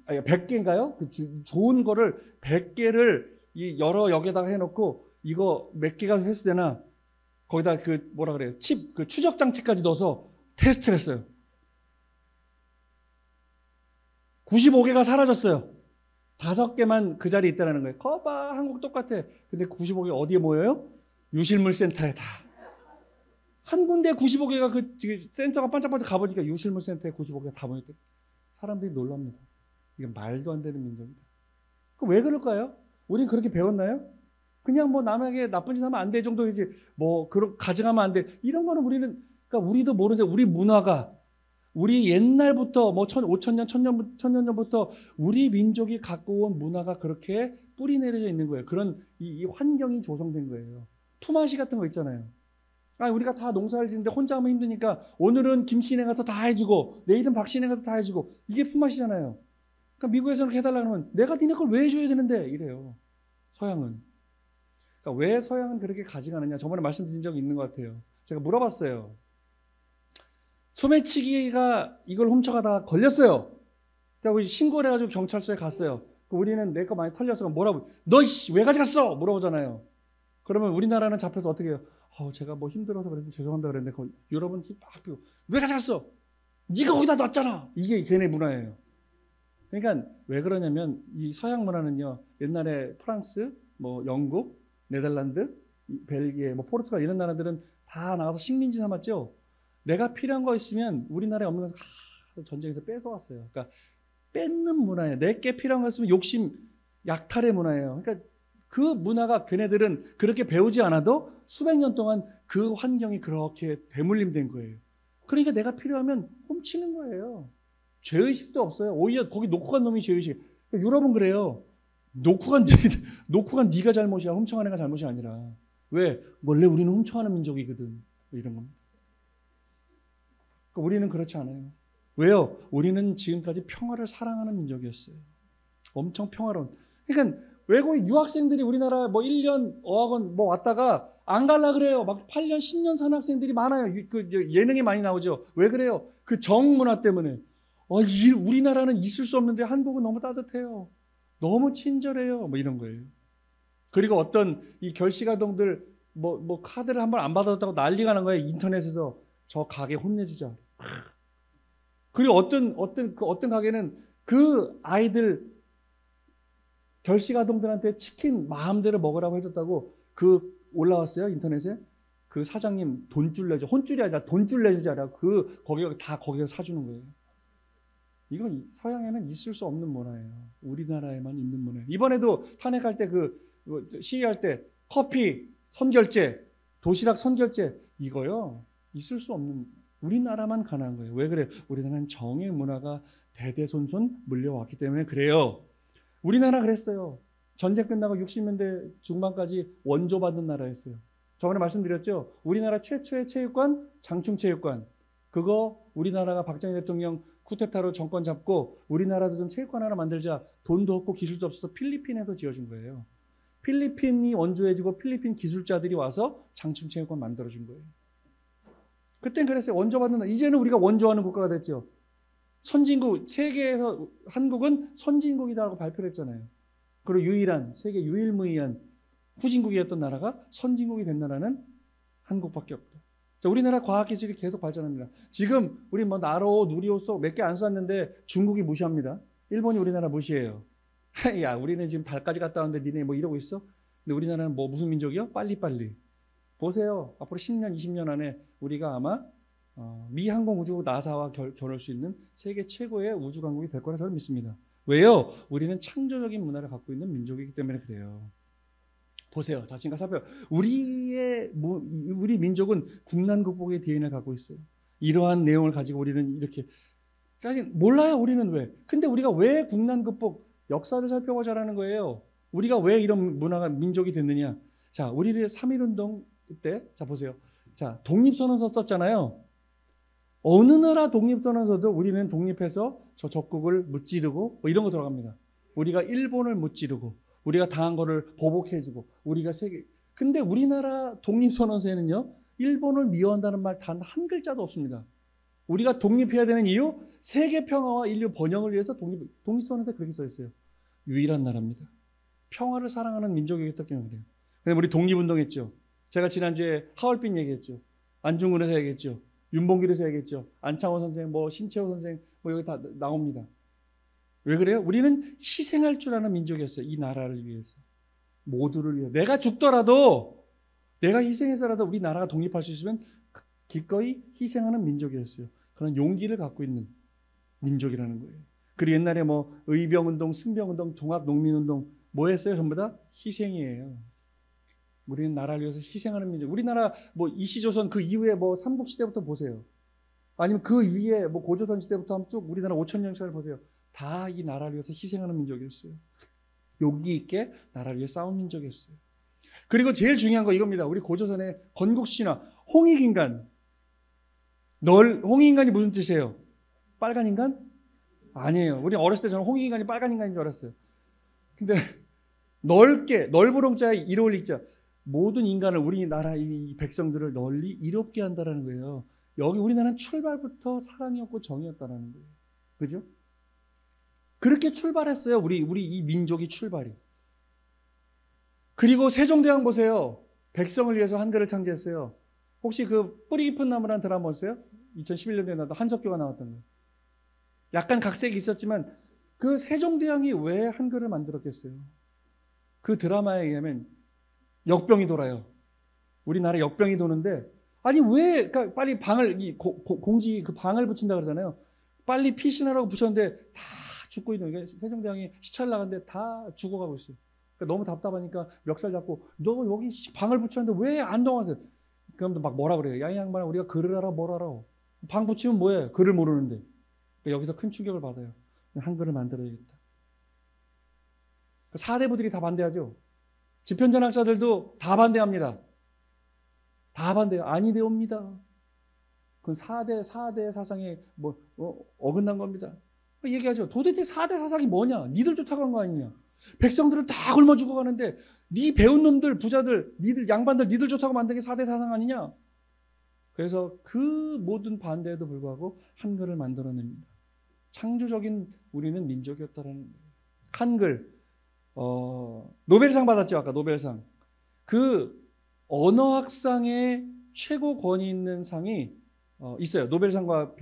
아니 100개인가요? 좋은 거를 100개를 이 여러 역에다가 해놓고 이거 몇 개가 회수되나 거기다 그 뭐라 그래요? 칩, 그 추적 장치까지 넣어서 테스트를 했어요. 95개가 사라졌어요. 5개만 그 자리에 있다는 거예요. 거봐, 한국 똑같아. 근데 95개 어디에 모여요? 유실물 센터에 다. 한 군데 95개가 그 센터가 반짝반짝 가보니까 유실물 센터에 95개가 다 모였대. 사람들이 놀랍니다. 이게 말도 안 되는 민족이다. 왜 그럴까요? 우린 그렇게 배웠나요? 그냥 뭐 남에게 나쁜 짓 하면 안 돼 정도이지 뭐 그런 가정하면 안 돼. 이런 거는 우리는 그러니까 우리도 모르는데 우리 문화가 우리 옛날부터 뭐 5,000년, 1,000년 전부터 우리 민족이 갖고 온 문화가 그렇게 뿌리 내려져 있는 거예요. 그런 이 환경이 조성된 거예요. 품앗이 같은 거 있잖아요. 아니, 우리가 다 농사를 짓는데 혼자 하면 힘드니까 오늘은 김씨네 가서 다 해주고 내일은 박씨네 가서 다 해주고 이게 품앗이잖아요. 그러니까 미국에서는 이렇게 해달라 그러면 내가 니네 걸 왜 해줘야 되는데 이래요. 서양은. 그러니까 왜 서양은 그렇게 가져가느냐. 저번에 말씀드린 적이 있는 것 같아요. 제가 물어봤어요. 소매치기가 이걸 훔쳐가다가 걸렸어요. 그러니까 우리 신고를 해가지고 경찰서에 갔어요. 우리는 내 거 많이 털려서 뭐라고 너 왜 가져갔어? 물어보잖아요. 그러면 우리나라는 잡혀서 어떻게 해요? 제가 뭐 힘들어서 그랬는데 죄송합니다 그랬는데 유럽은 막 피고 왜 가져갔어? 네가 거기다 놨잖아. 이게 걔네 문화예요. 그러니까 왜 그러냐면 이 서양 문화는요. 옛날에 프랑스, 뭐 영국, 네덜란드, 벨기에, 뭐 포르투갈 이런 나라들은 다 나가서 식민지 삼았죠. 내가 필요한 거 있으면 우리나라에 없는 거 전쟁에서 뺏어왔어요. 그러니까 뺏는 문화예요. 내게 필요한 거 있으면 욕심, 약탈의 문화예요. 그러니까 그 문화가 걔네들은 그렇게 배우지 않아도 수백 년 동안 그 환경이 그렇게 대물림된 거예요. 그러니까 내가 필요하면 훔치는 거예요. 죄의식도 없어요. 오히려 거기 놓고 간 놈이 죄의식. 그러니까 유럽은 그래요. 놓고 간 네가 잘못이야. 훔쳐간 애가 잘못이 아니라. 왜? 원래 우리는 훔쳐가는 민족이거든. 이런 겁니다. 그러니까 우리는 그렇지 않아요. 왜요? 우리는 지금까지 평화를 사랑하는 민족이었어요. 엄청 평화로운. 그러니까 외국인 유학생들이 우리나라 뭐 1년 어학원 뭐 왔다가 안 갈라 그래요. 막 8년, 10년 산 학생들이 많아요. 그 예능에 많이 나오죠. 왜 그래요? 그 정문화 때문에. 우리나라는 있을 수 없는데 한국은 너무 따뜻해요. 너무 친절해요. 뭐 이런 거예요. 그리고 어떤 이 결식아동들 뭐 카드를 한번 안 받았다고 난리가 난 거예요. 인터넷에서 저 가게 혼내주자. 그리고 어떤 가게는 그 아이들 결식 아동들한테 치킨 마음대로 먹으라고 해줬다고 올라왔어요 인터넷에. 그 사장님 돈줄 내줘, 혼줄이 아니라 돈줄 내주자라 거기가 사주는 거예요. 이건 서양에는 있을 수 없는 문화예요. 우리나라에만 있는 문화예요. 이번에도 탄핵할 때 시위할 때 커피 선결제, 도시락 선결제 이거요 있을 수 없는, 우리나라만 가능한 거예요. 왜 그래요? 우리나라는 정의 문화가 대대손손 물려왔기 때문에 그래요. 우리나라 그랬어요. 전쟁 끝나고 60년대 중반까지 원조받는 나라였어요. 저번에 말씀드렸죠. 우리나라 최초의 체육관 장충체육관, 그거 우리나라가 박정희 대통령 쿠데타로 정권 잡고 우리나라도 좀 체육관 하나 만들자, 돈도 없고 기술도 없어서 필리핀에서 지어준 거예요. 필리핀이 원조해주고 필리핀 기술자들이 와서 장충체육관 만들어준 거예요. 그땐 그랬어요. 원조받는 나라. 이제는 우리가 원조하는 국가가 됐죠. 선진국, 세계에서 한국은 선진국이라고 발표를 했잖아요. 그리고 세계 유일무이한 후진국이었던 나라가 선진국이 된 나라는 한국밖에 없다. 자, 우리나라 과학기술이 계속 발전합니다. 지금 우리 나로, 누리호소 몇 개 안 쐈는데 중국이 무시합니다. 일본이 우리나라 무시해요. 야, 우리는 지금 달까지 갔다 왔는데 니네 이러고 있어? 근데 우리나라는 무슨 민족이요? 빨리빨리. 보세요. 앞으로 10년, 20년 안에 우리가 아마 미 항공우주 나사와 겨룰 수 있는 세계 최고의 우주강국이 될 거라 저는 믿습니다. 왜요? 우리는 창조적인 문화를 갖고 있는 민족이기 때문에 그래요. 보세요. 자신과 살펴. 우리 민족은 국난 극복의 DNA를 갖고 있어요. 이러한 내용을 가지고 우리는 이렇게 몰라요. 우리는 왜? 근데 우리가 왜 국난 극복 역사를 살펴보자라는 거예요. 우리가 왜 이런 문화가 민족이 됐느냐? 자, 우리의 3.1운동 때, 자 보세요. 자, 독립선언서 썼잖아요. 어느 나라 독립선언서도 우리는 독립해서 저 적국을 무찌르고 이런 거 들어갑니다. 우리가 일본을 무찌르고 우리가 당한 거를 보복해주고 우리가 근데 우리나라 독립선언서에는요 일본을 미워한다는 말 단 한 글자도 없습니다. 우리가 독립해야 되는 이유, 세계 평화와 인류 번영을 위해서 독립선언서에 그렇게 써 있어요. 유일한 나라입니다. 평화를 사랑하는 민족이기 때문에 그래요. 근데 우리 독립운동했죠. 제가 지난주에 하얼빈 얘기했죠. 안중근에서 얘기했죠. 윤봉길에서 얘기했죠. 안창호 선생, 신채호 선생, 여기 다 나옵니다. 왜 그래요? 우리는 희생할 줄 아는 민족이었어요. 이 나라를 위해서. 모두를 위해. 내가 죽더라도, 내가 희생해서라도 우리 나라가 독립할 수 있으면 기꺼이 희생하는 민족이었어요. 그런 용기를 갖고 있는 민족이라는 거예요. 그리고 옛날에 의병운동, 승병운동, 동학농민운동 했어요? 전부 다 희생이에요. 우리는 나라를 위해서 희생하는 민족. 우리나라 이시조선 그 이후에 삼국시대부터 보세요. 아니면 그 위에 고조선 시대부터 쭉 우리나라 5,000년 역사를 보세요. 다 이 나라를 위해서 희생하는 민족이었어요. 용기 있게 나라를 위해 싸운 민족이었어요. 그리고 제일 중요한 거 이겁니다. 우리 고조선의 건국신화, 홍익인간. 홍익인간이 무슨 뜻이에요? 빨간 인간? 아니에요. 우리 어렸을 때 저는 홍익인간이 빨간 인간인 줄 알았어요. 근데 넓으롱자에 이로울릭자, 모든 인간을, 우리나라 이 백성들을 널리 이롭게 한다는 거예요. 여기 우리나라는 출발부터 사랑이었고 정이었다는 거예요. 그죠? 그렇게 출발했어요. 우리 이 민족이 출발이. 그리고 세종대왕 보세요. 백성을 위해서 한글을 창제했어요. 혹시 뿌리 깊은 나무라는 드라마 보셨어요? 2011년도에 나왔던 한석규가 나왔던 거. 약간 각색이 있었지만 그 세종대왕이 왜 한글을 만들었겠어요? 그 드라마에 의하면 역병이 돌아요. 우리나라에 역병이 도는데, 아니 왜 빨리 공지 방을 붙인다 그러잖아요. 빨리 피신하라고 붙였는데 다 죽고 있는 거예요. 세종대왕이 시찰 나갔는데 다 죽어가고 있어요. 그러니까 너무 답답하니까 멱살 잡고, 너 여기 방을 붙였는데 왜 안 동하세요? 그럼 뭐라 그래요? 야, 이 양반아, 우리가 글을 알아 뭘 알아? 방 붙이면 뭐해? 글을 모르는데. 그러니까 여기서 큰 충격을 받아요. 한글을 만들어야겠다. 사대부들이 다 반대하죠. 집현전학자들도 다 반대합니다. 다 반대해요. 아니되옵니다. 그건 4대 사상에 어긋난 겁니다. 얘기하죠. 도대체 4대 사상이 뭐냐? 니들 좋다고 한 거 아니냐? 백성들을 다 굶어 죽어가는데 니 배운 놈들, 부자들, 니들 양반들 니들 좋다고 만든 게 4대 사상 아니냐? 그래서 그 모든 반대에도 불구하고 한글을 만들어냅니다. 창조적인 우리는 민족이었다라는 거예요. 한글, 노벨상 받았죠. 아까 노벨상. 그 언어학상의 최고 권위 있는 상이 있어요. 노벨상과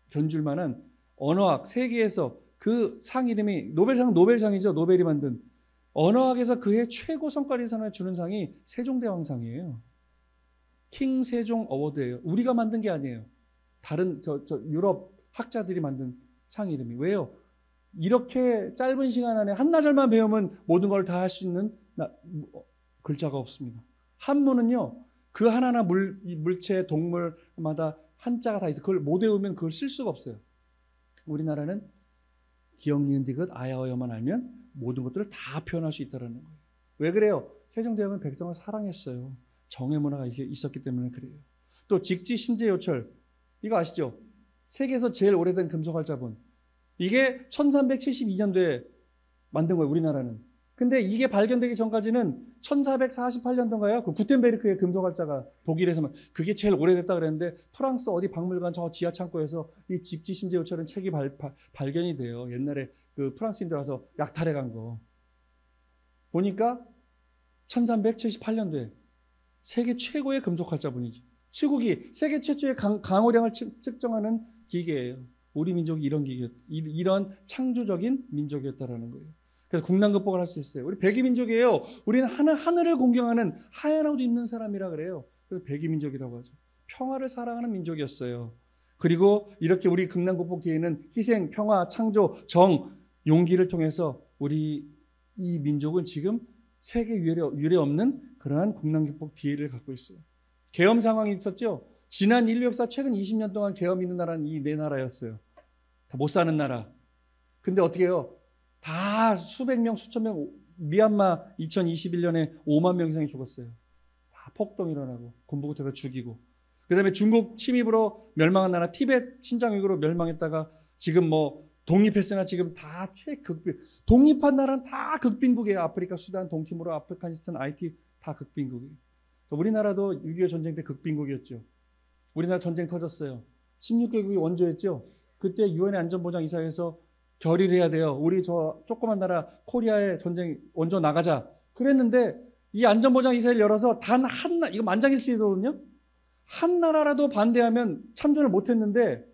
견줄 만한 언어학 세계에서 그 상 이름이 노벨상이죠. 노벨이 만든 언어학에서 그의 최고 성과를 주는 상이 세종대왕상이에요. 킹 세종 어워드예요. 우리가 만든 게 아니에요. 다른 유럽 학자들이 만든 상 이름이. 왜요? 이렇게 짧은 시간 안에 한나절만 배우면 모든 걸 다 할 수 있는 글자가 없습니다. 한문은요, 그 하나하나 물체, 동물마다 한자가 다 있어요. 그걸 못 외우면 그걸 쓸 수가 없어요. 우리나라는 기역, 니은, 디귿, 아야어여만 알면 모든 것들을 다 표현할 수 있다는 거예요. 왜 그래요? 세종대왕은 백성을 사랑했어요. 정의 문화가 있었기 때문에 그래요. 또 직지, 심재, 요철, 이거 아시죠? 세계에서 제일 오래된 금속활자본. 이게 1372년도에 만든 거예요, 우리나라는. 근데 이게 발견되기 전까지는 1448년도인가요? 그 구텐베르크의 금속활자가 독일에서만, 그게 제일 오래됐다 그랬는데 프랑스 어디 박물관 저 지하 창고에서 이 직지, 심재, 요철은 책이 발견이 돼요. 옛날에 그 프랑스인들 와서 약탈해 간 거. 보니까 1378년도에 세계 최고의 금속활자본이죠. 치국이 세계 최초의 강호량을 측정하는 기계예요. 우리 민족이 이런 창조적인 민족이었다라는 거예요. 그래서 국난극복을 할 수 있어요. 우리 백이민족이에요. 우리는 하늘을 공경하는 하얀 옷 입는 사람이라 그래요. 그래서 백이민족이라고 하죠. 평화를 사랑하는 민족이었어요. 그리고 이렇게 우리 국난극복 뒤에는 희생, 평화, 창조, 정, 용기를 통해서 우리 이 민족은 지금 세계 유례 없는 그러한 국난극복 뒤를 갖고 있어요. 계엄 상황이 있었죠. 지난 인류 역사 최근 20년 동안 계엄이 있는 나라는 이 네 나라였어요. 다 못 사는 나라. 근데 어떻게 해요? 다 수백 명, 수천 명, 미얀마 2021년에 5만 명 이상이 죽었어요. 다 폭동 일어나고 군부구태가 죽이고. 그 다음에 중국 침입으로 멸망한 나라 티베트 신장위구로 멸망했다가 지금 뭐 독립했으나 지금 다 최극빈. 독립한 나라는 다 극빈국이에요. 아프리카, 수단, 동티모르, 아프가니스탄, 아이티 다 극빈국이에요. 우리나라도 6.25 전쟁 때 극빈국이었죠. 우리나라 전쟁 터졌어요. 16개국이 원조였죠. 그때 유엔의 안전보장이사회에서 결의를 해야 돼요. 우리 저 조그만 나라 코리아의 전쟁 원조 나가자. 그랬는데 이 안전보장이사회를 열어서 단 한 나라, 이거 만장일치거든요. 한 나라라도 반대하면 참전을 못했는데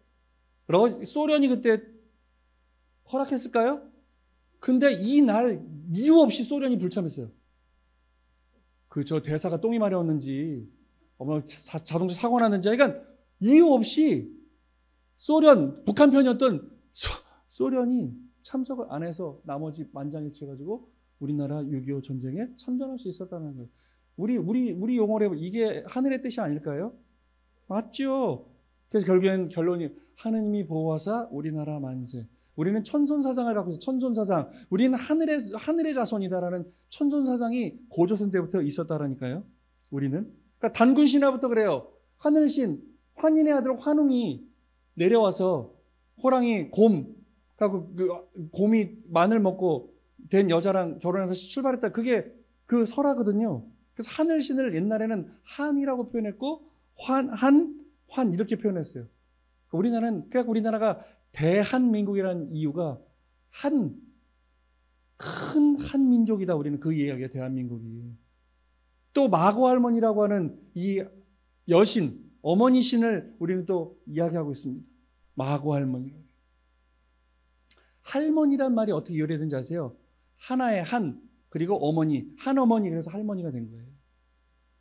소련이 그때 허락했을까요? 근데 이날 이유 없이 소련이 불참했어요. 저 대사가 똥이 마려웠는지 자동차 사고 났는지 그러니까 이유 없이 북한 편이었던 소련이 참석을 안 해서 나머지 만장일치해가지고 우리나라 6.25 전쟁에 참전할 수 있었다는 거예요. 우리 용어로 이게 하늘의 뜻이 아닐까요? 맞죠? 그래서 결론이 하느님이 보호하사 우리나라 만세. 우리는 천손사상을 갖고 있어요. 천손사상. 우리는 하늘의 자손이다라는 천손사상이 고조선 때부터 있었다라니까요. 우리는. 그러니까 단군 신화부터 그래요. 하늘신, 환인의 아들 환웅이 내려와서 호랑이 곰이 마늘 먹고 된 여자랑 결혼해서 출발했다. 그게 그 설화거든요. 그래서 하늘신을 옛날에는 한이라고 표현했고 환 이렇게 표현했어요. 그러니까 우리나라가 대한민국이라는 이유가 큰 한민족이다. 우리는 그 이야기가 대한민국이. 또 마고 할머니라고 하는 이 여신, 어머니 신을 우리는 또 이야기하고 있습니다. 마고 할머니. 할머니란 말이 어떻게 유래된지 아세요? 하나의 그리고 어머니, 한어머니, 그래서 할머니가 된 거예요.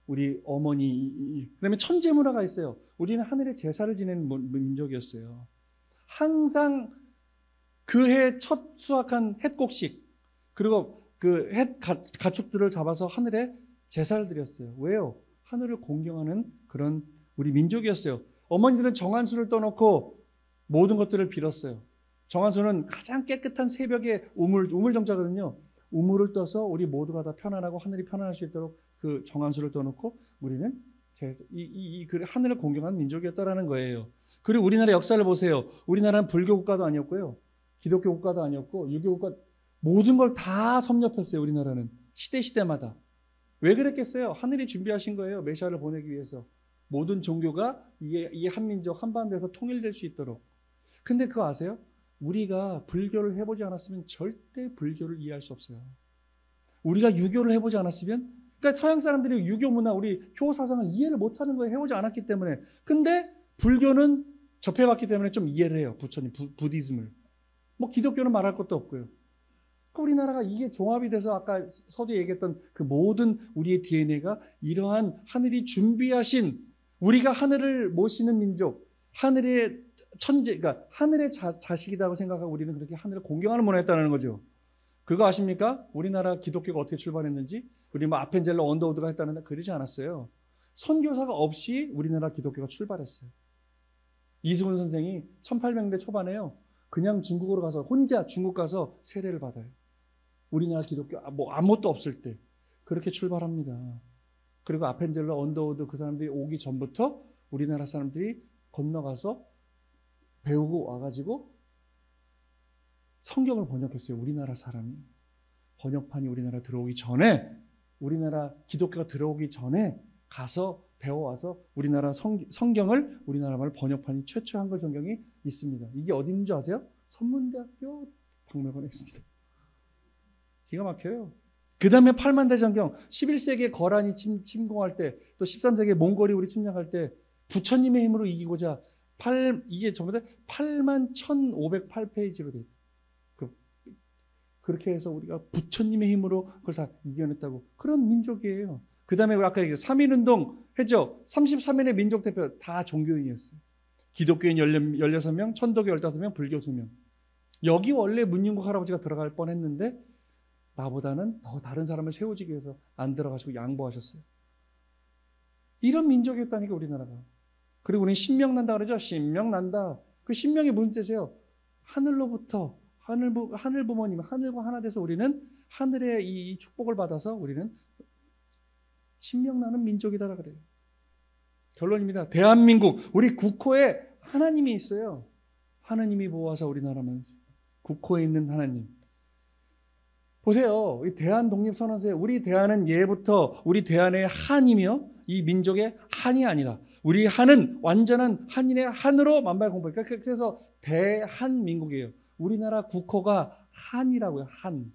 우리 어머니. 그다음에 천재 문화가 있어요. 우리는 하늘의 제사를 지내는 민족이었어요. 항상 그 해 첫 수확한 햇곡식, 그리고 그 가축들을 잡아서 하늘에 제사를 드렸어요. 왜요? 하늘을 공경하는 그런 우리 민족이었어요. 어머니들은 정한수를 떠놓고 모든 것들을 빌었어요. 정한수는 가장 깨끗한 새벽에 우물정자거든요. 우물을 떠서 우리 모두가 다 편안하고 하늘이 편안할 수 있도록 그 정한수를 떠놓고 우리는 그 하늘을 공경하는 민족이었다라는 거예요. 그리고 우리나라 역사를 보세요. 우리나라는 불교 국가도 아니었고요. 기독교 국가도 아니었고 유교 국가 모든 걸 다 섭렵했어요. 우리나라는 시대마다. 왜 그랬겠어요? 하늘이 준비하신 거예요. 메시아를 보내기 위해서. 모든 종교가 이 한민족 한반도에서 통일될 수 있도록. 근데 그거 아세요? 우리가 불교를 해보지 않았으면 절대 불교를 이해할 수 없어요. 우리가 유교를 해보지 않았으면, 그러니까 서양 사람들이 유교 문화, 우리 효 사상을 이해를 못하는 거예요. 해보지 않았기 때문에. 근데 불교는 접해봤기 때문에 좀 이해를 해요. 부처님, 부디즘을. 뭐 기독교는 말할 것도 없고요. 우리나라가 이게 종합이 돼서 아까 서두에 얘기했던 그 모든 우리의 DNA가 이러한 하늘이 준비하신, 우리가 하늘을 모시는 민족, 하늘의 천재, 그러니까 하늘의 자식이라고 생각하고 우리는 그렇게 하늘을 공경하는 문화였다는 거죠. 그거 아십니까? 우리나라 기독교가 어떻게 출발했는지? 우리 뭐 아펜젤러 언더우드가 했다는데 그러지 않았어요. 선교사가 없이 우리나라 기독교가 출발했어요. 이승훈 선생이 1800년대 초반에요. 그냥 중국으로 가서 혼자 중국 가서 세례를 받아요. 우리나라 기독교 뭐 아무것도 없을 때 그렇게 출발합니다. 그리고 아펜젤러 언더우드 그 사람들이 오기 전부터 우리나라 사람들이 건너가서 배우고 와가지고 성경을 번역했어요. 우리나라 사람이. 번역판이 우리나라 들어오기 전에, 우리나라 기독교가 들어오기 전에 가서 배워와서 우리나라 성경을 우리나라 말 번역판이 최초 한글 성경이 있습니다. 이게 어디 있는 줄 아세요? 선문대학교 박물관에 있습니다. 기가 막혀요. 그 다음에 팔만대장경, 11세기에 거란이 침공할 때, 또 13세기에 몽골이 우리 침략할 때 부처님의 힘으로 이기고자 이게 전부 다 81,508페이지로 돼요. 그렇게 해서 우리가 부처님의 힘으로 그걸 다 이겨냈다고. 그런 민족이에요. 그 다음에 아까 얘기했죠. 3.1운동 했죠. 33인의 민족 대표 다 종교인이었어요. 기독교인 16명, 천도교 15명, 불교 2명. 여기 원래 문윤국 할아버지가 들어갈 뻔했는데 나보다는 더 다른 사람을 세우기 위해서 안 들어가시고 양보하셨어요. 이런 민족이었다니까 우리나라가. 그리고 우리는 신명 난다 그러죠. 신명 난다. 그 신명이 무슨 뜻이에요? 하늘로부터 하늘 부모님, 하늘과 하나 돼서 우리는 하늘의 이 축복을 받아서 우리는 신명 나는 민족이다라 그래요. 결론입니다. 대한민국 우리 국호에 하나님이 있어요. 하나님이 보호하사 우리나라만 국호에 있는 하나님. 보세요. 이 대한 독립선언서에 우리 대한은 예부터 우리 대한의 한이며 이 민족의 한이 아니다. 우리 한은 완전한 한인의 한으로 만발 공부니까 그래서 대한민국이에요. 우리나라 국호가 한이라고요. 한.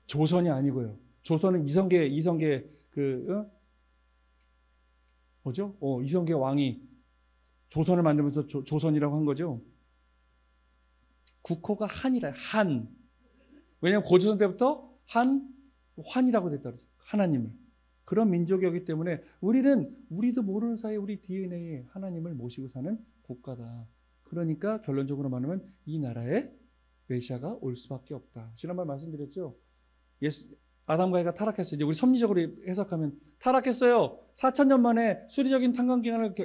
조선이 아니고요. 조선은 이성계 뭐죠? 이성계 왕이 조선을 만들면서 조선이라고 한 거죠. 국호가 한이라. 한. 왜냐하면 고조선 때부터 환이라고 됐다 그러죠. 하나님을. 그런 민족이기 때문에 우리도 모르는 사이에 우리 DNA에 하나님을 모시고 사는 국가다. 그러니까 결론적으로 말하면 이 나라에 메시아가 올 수밖에 없다. 지난번에 말씀드렸죠. 아담과 이가 타락했어요. 이제 우리 섭리적으로 해석하면 타락했어요. 4,000년 만에 수리적인 탄광기간을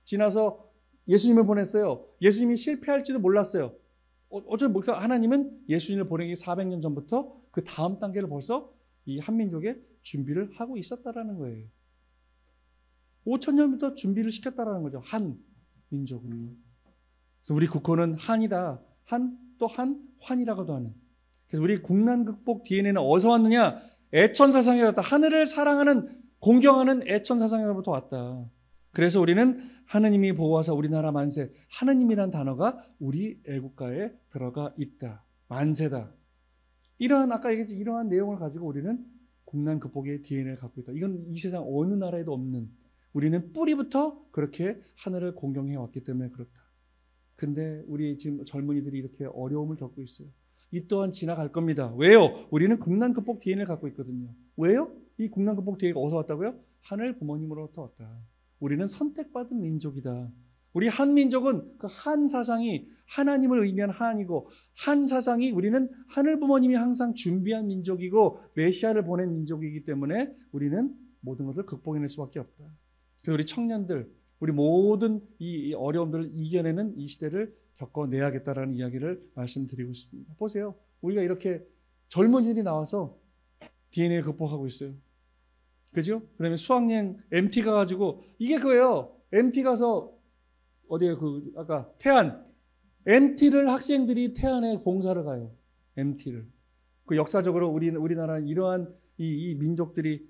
지나서 예수님을 보냈어요. 예수님이 실패할지도 몰랐어요. 어쩌면 하나님은 예수님을 보내기 400년 전부터 그 다음 단계를 벌써 이 한민족에 준비를 하고 있었다라는 거예요. 5,000년부터 준비를 시켰다라는 거죠. 한 민족을. 그래서 우리 국호는 한이다. 또 환이라고도 하는. 그래서 우리 국난 극복 DNA는 어디서 왔느냐? 애천 사상에서부터 하늘을 사랑하는 공경하는 애천 사상에서부터 왔다. 그래서 우리는 하느님이 보호하사 우리나라 만세. 하느님이란 단어가 우리 애국가에 들어가 있다. 만세다. 아까 얘기했지 이러한 내용을 가지고 우리는 국난 극복의 DNA를 갖고 있다. 이건 이 세상 어느 나라에도 없는, 우리는 뿌리부터 그렇게 하늘을 공경해 왔기 때문에 그렇다. 근데 우리 지금 젊은이들이 이렇게 어려움을 겪고 있어요. 이 또한 지나갈 겁니다. 왜요? 우리는 국난 극복 DNA를 갖고 있거든요. 왜요? 이 국난 극복 DNA가 어디서 왔다고요? 하늘 부모님으로부터 왔다. 우리는 선택받은 민족이다. 우리 한민족은 그 한 사상이 하나님을 의미한 한이고, 한 사상이 우리는 하늘 부모님이 항상 준비한 민족이고 메시아를 보낸 민족이기 때문에 우리는 모든 것을 극복해낼 수밖에 없다. 그래서 우리 청년들, 우리 모든 이 어려움들을 이겨내는 이 시대를 겪어내야겠다라는 이야기를 말씀드리고 싶습니다. 보세요. 우리가 이렇게 젊은이들이 나와서 DNA를 극복하고 있어요. 그죠? 그다음에 수학여행 MT 가가지고 이게 그거예요. MT 가서 어디에 아까 태안 MT를 학생들이 태안에 봉사를 가요. MT를. 그 역사적으로 우리나라는 이러한 이 민족들이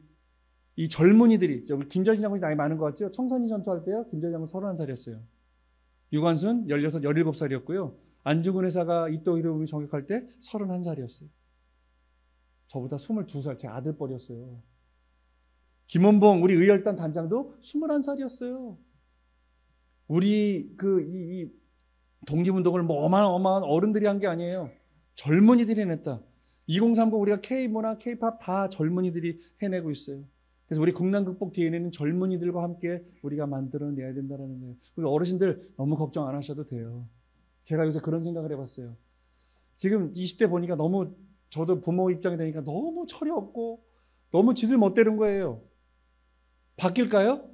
이 젊은이들이 김전신 장군이 나이 많은 것 같죠? 청산리 전투할 때요. 김전신 장군 31살이었어요. 유관순 16, 17살이었고요. 안중근 의사가 이토 히로부미 정격할 때 31살이었어요. 저보다 22살, 제 아들뻘이었어요. 김원봉 우리 의열단 단장도 21살이었어요. 우리 이 독립운동을 뭐 어마어마한 어른들이 한 게 아니에요. 젊은이들이 해냈다. 2030 우리가 K문화, K팝 다 젊은이들이 해내고 있어요. 그래서 우리 국난 극복 DNA는 젊은이들과 함께 우리가 만들어내야 된다는 거예요. 그리고 어르신들 너무 걱정 안 하셔도 돼요. 제가 요새 그런 생각을 해봤어요. 지금 20대 보니까 너무 저도 부모 입장이 되니까 너무 철이 없고 너무 지들 멋대로인 거예요. 바뀔까요?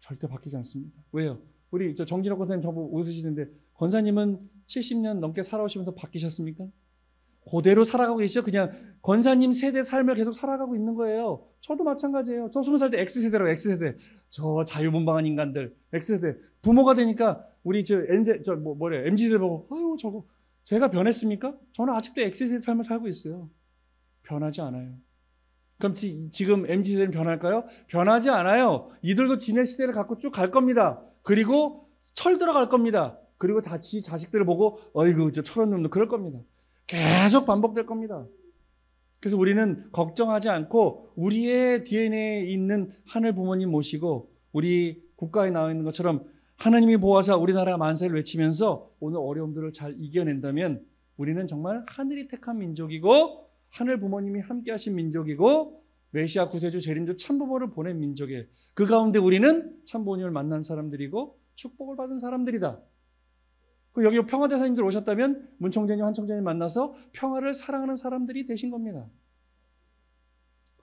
절대 바뀌지 않습니다. 왜요? 우리 정진호 권사님 저보고 웃으시는데 권사님은 70년 넘게 살아오시면서 바뀌셨습니까? 그대로 살아가고 계시죠? 그냥 권사님 세대 삶을 계속 살아가고 있는 거예요. 저도 마찬가지예요. 저 20살 때 X세대라고 X세대. 저 자유분방한 인간들 X세대. 부모가 되니까 우리 MZ들 보고 아유 저거 제가 변했습니까? 저는 아직도 X세대 삶을 살고 있어요. 변하지 않아요. 그럼 지금 MZ세대는 변할까요? 변하지 않아요. 이들도 지네 시대를 갖고 쭉 갈 겁니다. 그리고 철들어갈 겁니다. 그리고 지 자식들을 보고 어이구 저 철없는 놈도 그럴 겁니다. 계속 반복될 겁니다. 그래서 우리는 걱정하지 않고 우리의 DNA에 있는 하늘 부모님 모시고 우리 국가에 나와 있는 것처럼 하나님이 보호하사 우리나라 만세를 외치면서 오늘 어려움들을 잘 이겨낸다면 우리는 정말 하늘이 택한 민족이고 하늘 부모님이 함께 하신 민족이고 메시아 구세주 재림주 참부모를 보낸 민족이에요. 그 가운데 우리는 참부모님을 만난 사람들이고 축복을 받은 사람들이다. 여기 평화대사님들 오셨다면 문총재님, 한총재님 만나서 평화를 사랑하는 사람들이 되신 겁니다.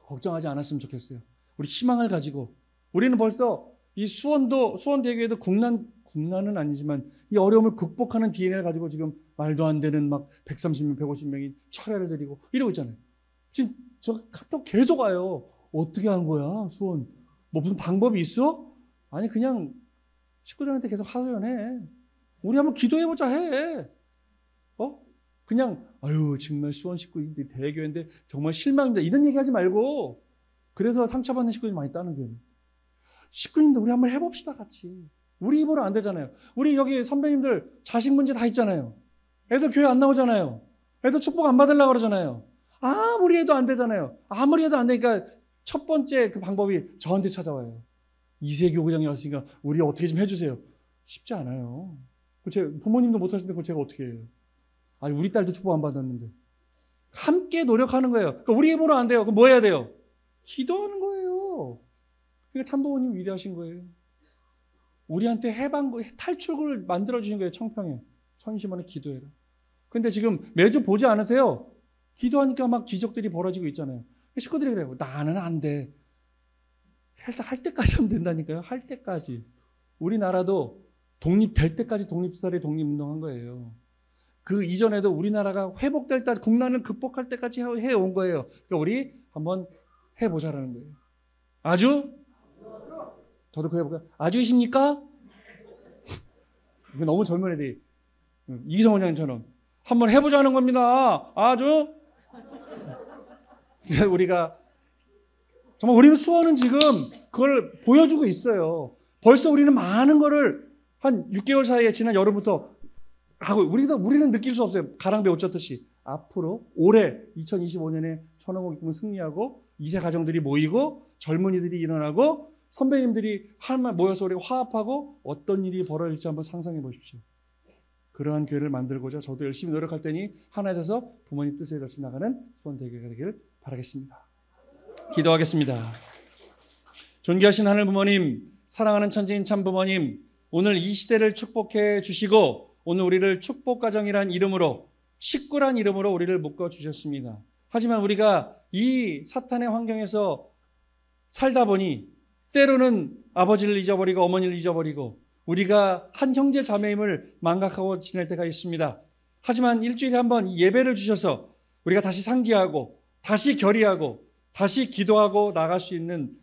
걱정하지 않았으면 좋겠어요. 우리 희망을 가지고 우리는 벌써 이 수원대교에도 국난은 아니지만 이 어려움을 극복하는 DNA를 가지고 지금 말도 안 되는 막 130명, 150명이 철회를 드리고 이러고 있잖아요. 지금 저 카톡 계속 와요. 어떻게 한 거야, 수원? 뭐 무슨 방법이 있어? 아니 그냥 식구들한테 계속 하소연해. 우리 한번 기도해보자 해. 그냥 아유 정말 수원 식구인데 대교인데 정말 실망입니다. 이런 얘기하지 말고 그래서 상처받는 식구들이 많이 있다는 거예요. 식구님들 우리 한번 해봅시다 같이. 우리 입으로 안 되잖아요. 우리 여기 선배님들 자식 문제 다 있잖아요. 애들 교회 안 나오잖아요. 애들 축복 안 받으려고 그러잖아요. 아무리 해도 안 되잖아요. 아무리 해도 안 되니까 첫 번째 그 방법이 저한테 찾아와요. 이세 교구장이 왔으니까 우리 어떻게 좀 해주세요. 쉽지 않아요. 제 부모님도 못하시는데 그걸 제가 어떻게 해요? 아니 우리 딸도 축복 안 받았는데. 함께 노력하는 거예요. 그러니까 우리 힘으로 안 돼요. 그럼 뭐 해야 돼요? 기도하는 거예요. 그러니까 참부모님 위대하신 거예요. 우리한테 탈출구를 만들어주신 거예요. 청평에. 천심원에 기도해라. 근데 지금 매주 보지 않으세요? 기도하니까 막 기적들이 벌어지고 있잖아요. 식구들이 그래요. 나는 안 돼. 할 때까지 하면 된다니까요. 할 때까지. 우리나라도 독립될 때까지 독립사례 독립운동한 거예요. 그 이전에도 우리나라가 회복될 때 국난을 극복할 때까지 해온 거예요. 그러니까 우리 한번 해보자라는 거예요. 아주? 저도 그거 해볼까요? 아주이십니까? 이거 너무 젊은 애들이 이성원 장님처럼 한번 해보자는 겁니다. 아주? 우리가 정말 우리는 수원은 지금 그걸 보여주고 있어요. 벌써 우리는 많은 거를 한 6개월 사이에 지난 여름부터 하고 우리는 느낄 수 없어요. 가랑배 옷 젖듯이. 앞으로 올해 2025년에 천왕국 입국은 승리하고 2세 가정들이 모이고 젊은이들이 일어나고 선배님들이 한말 모여서 우리가 화합하고 어떤 일이 벌어질지 한번 상상해 보십시오. 그러한 교회를 만들고자 저도 열심히 노력할 테니 하나 되서 부모님 뜻에 따라 나가는 수원대교가 되기를 바라겠습니다. 기도하겠습니다. 존귀하신 하늘 부모님, 사랑하는 천지인 참 부모님, 오늘 이 시대를 축복해 주시고 오늘 우리를 축복가정이란 이름으로 식구란 이름으로 우리를 묶어 주셨습니다. 하지만 우리가 이 사탄의 환경에서 살다 보니 때로는 아버지를 잊어버리고 어머니를 잊어버리고 우리가 한 형제 자매임을 망각하고 지낼 때가 있습니다. 하지만 일주일에 한 번 예배를 주셔서 우리가 다시 상기하고 다시 결의하고 다시 기도하고 나갈 수 있는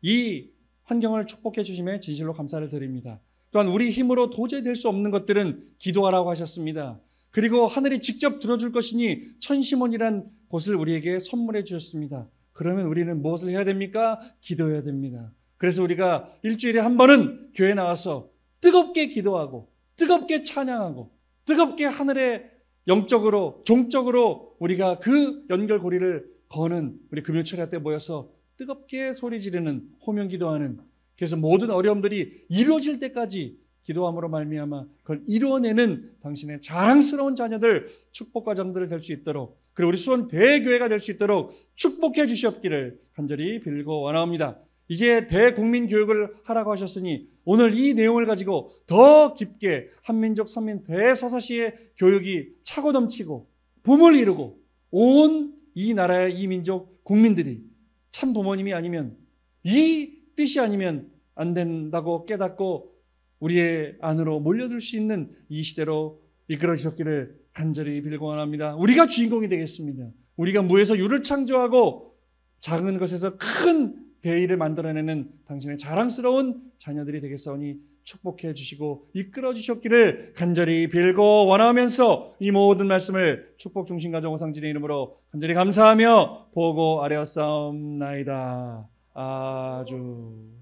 이 환경을 축복해 주심에 진실로 감사를 드립니다. 또한 우리 힘으로 도저히 될 수 없는 것들은 기도하라고 하셨습니다. 그리고 하늘이 직접 들어줄 것이니 천심원이란 곳을 우리에게 선물해 주셨습니다. 그러면 우리는 무엇을 해야 됩니까? 기도해야 됩니다. 그래서 우리가 일주일에 한 번은 교회에 나와서 뜨겁게 기도하고 뜨겁게 찬양하고 뜨겁게 하늘에 영적으로 종적으로 우리가 그 연결고리를 거는 우리 금요철야 때 모여서 뜨겁게 소리 지르는 호명 기도하는 그래서 모든 어려움들이 이루어질 때까지 기도함으로 말미암아 그걸 이루어내는 당신의 자랑스러운 자녀들, 축복 가정들 될 수 있도록, 그리고 우리 수원 대교회가 될 수 있도록 축복해 주시옵기를 간절히 빌고 원하옵니다. 이제 대국민 교육을 하라고 하셨으니 오늘 이 내용을 가지고 더 깊게 한민족 선민 대서사시의 교육이 차고 넘치고 붐을 이루고 온 이 나라의 이 민족 국민들이 참 부모님이 아니면, 이 뜻이 아니면 안 된다고 깨닫고 우리의 안으로 몰려들 수 있는 이 시대로 이끌어 주셨기를 간절히 빌고 원합니다. 우리가 주인공이 되겠습니다. 우리가 무에서 유를 창조하고 작은 것에서 큰 대의를 만들어내는 당신의 자랑스러운 자녀들이 되겠사오니 축복해 주시고 이끌어 주셨기를 간절히 빌고 원하면서 이 모든 말씀을 축복 중심 가정 오상진의 이름으로 간절히 감사하며 보고 아뢰었사옵나이다. 아주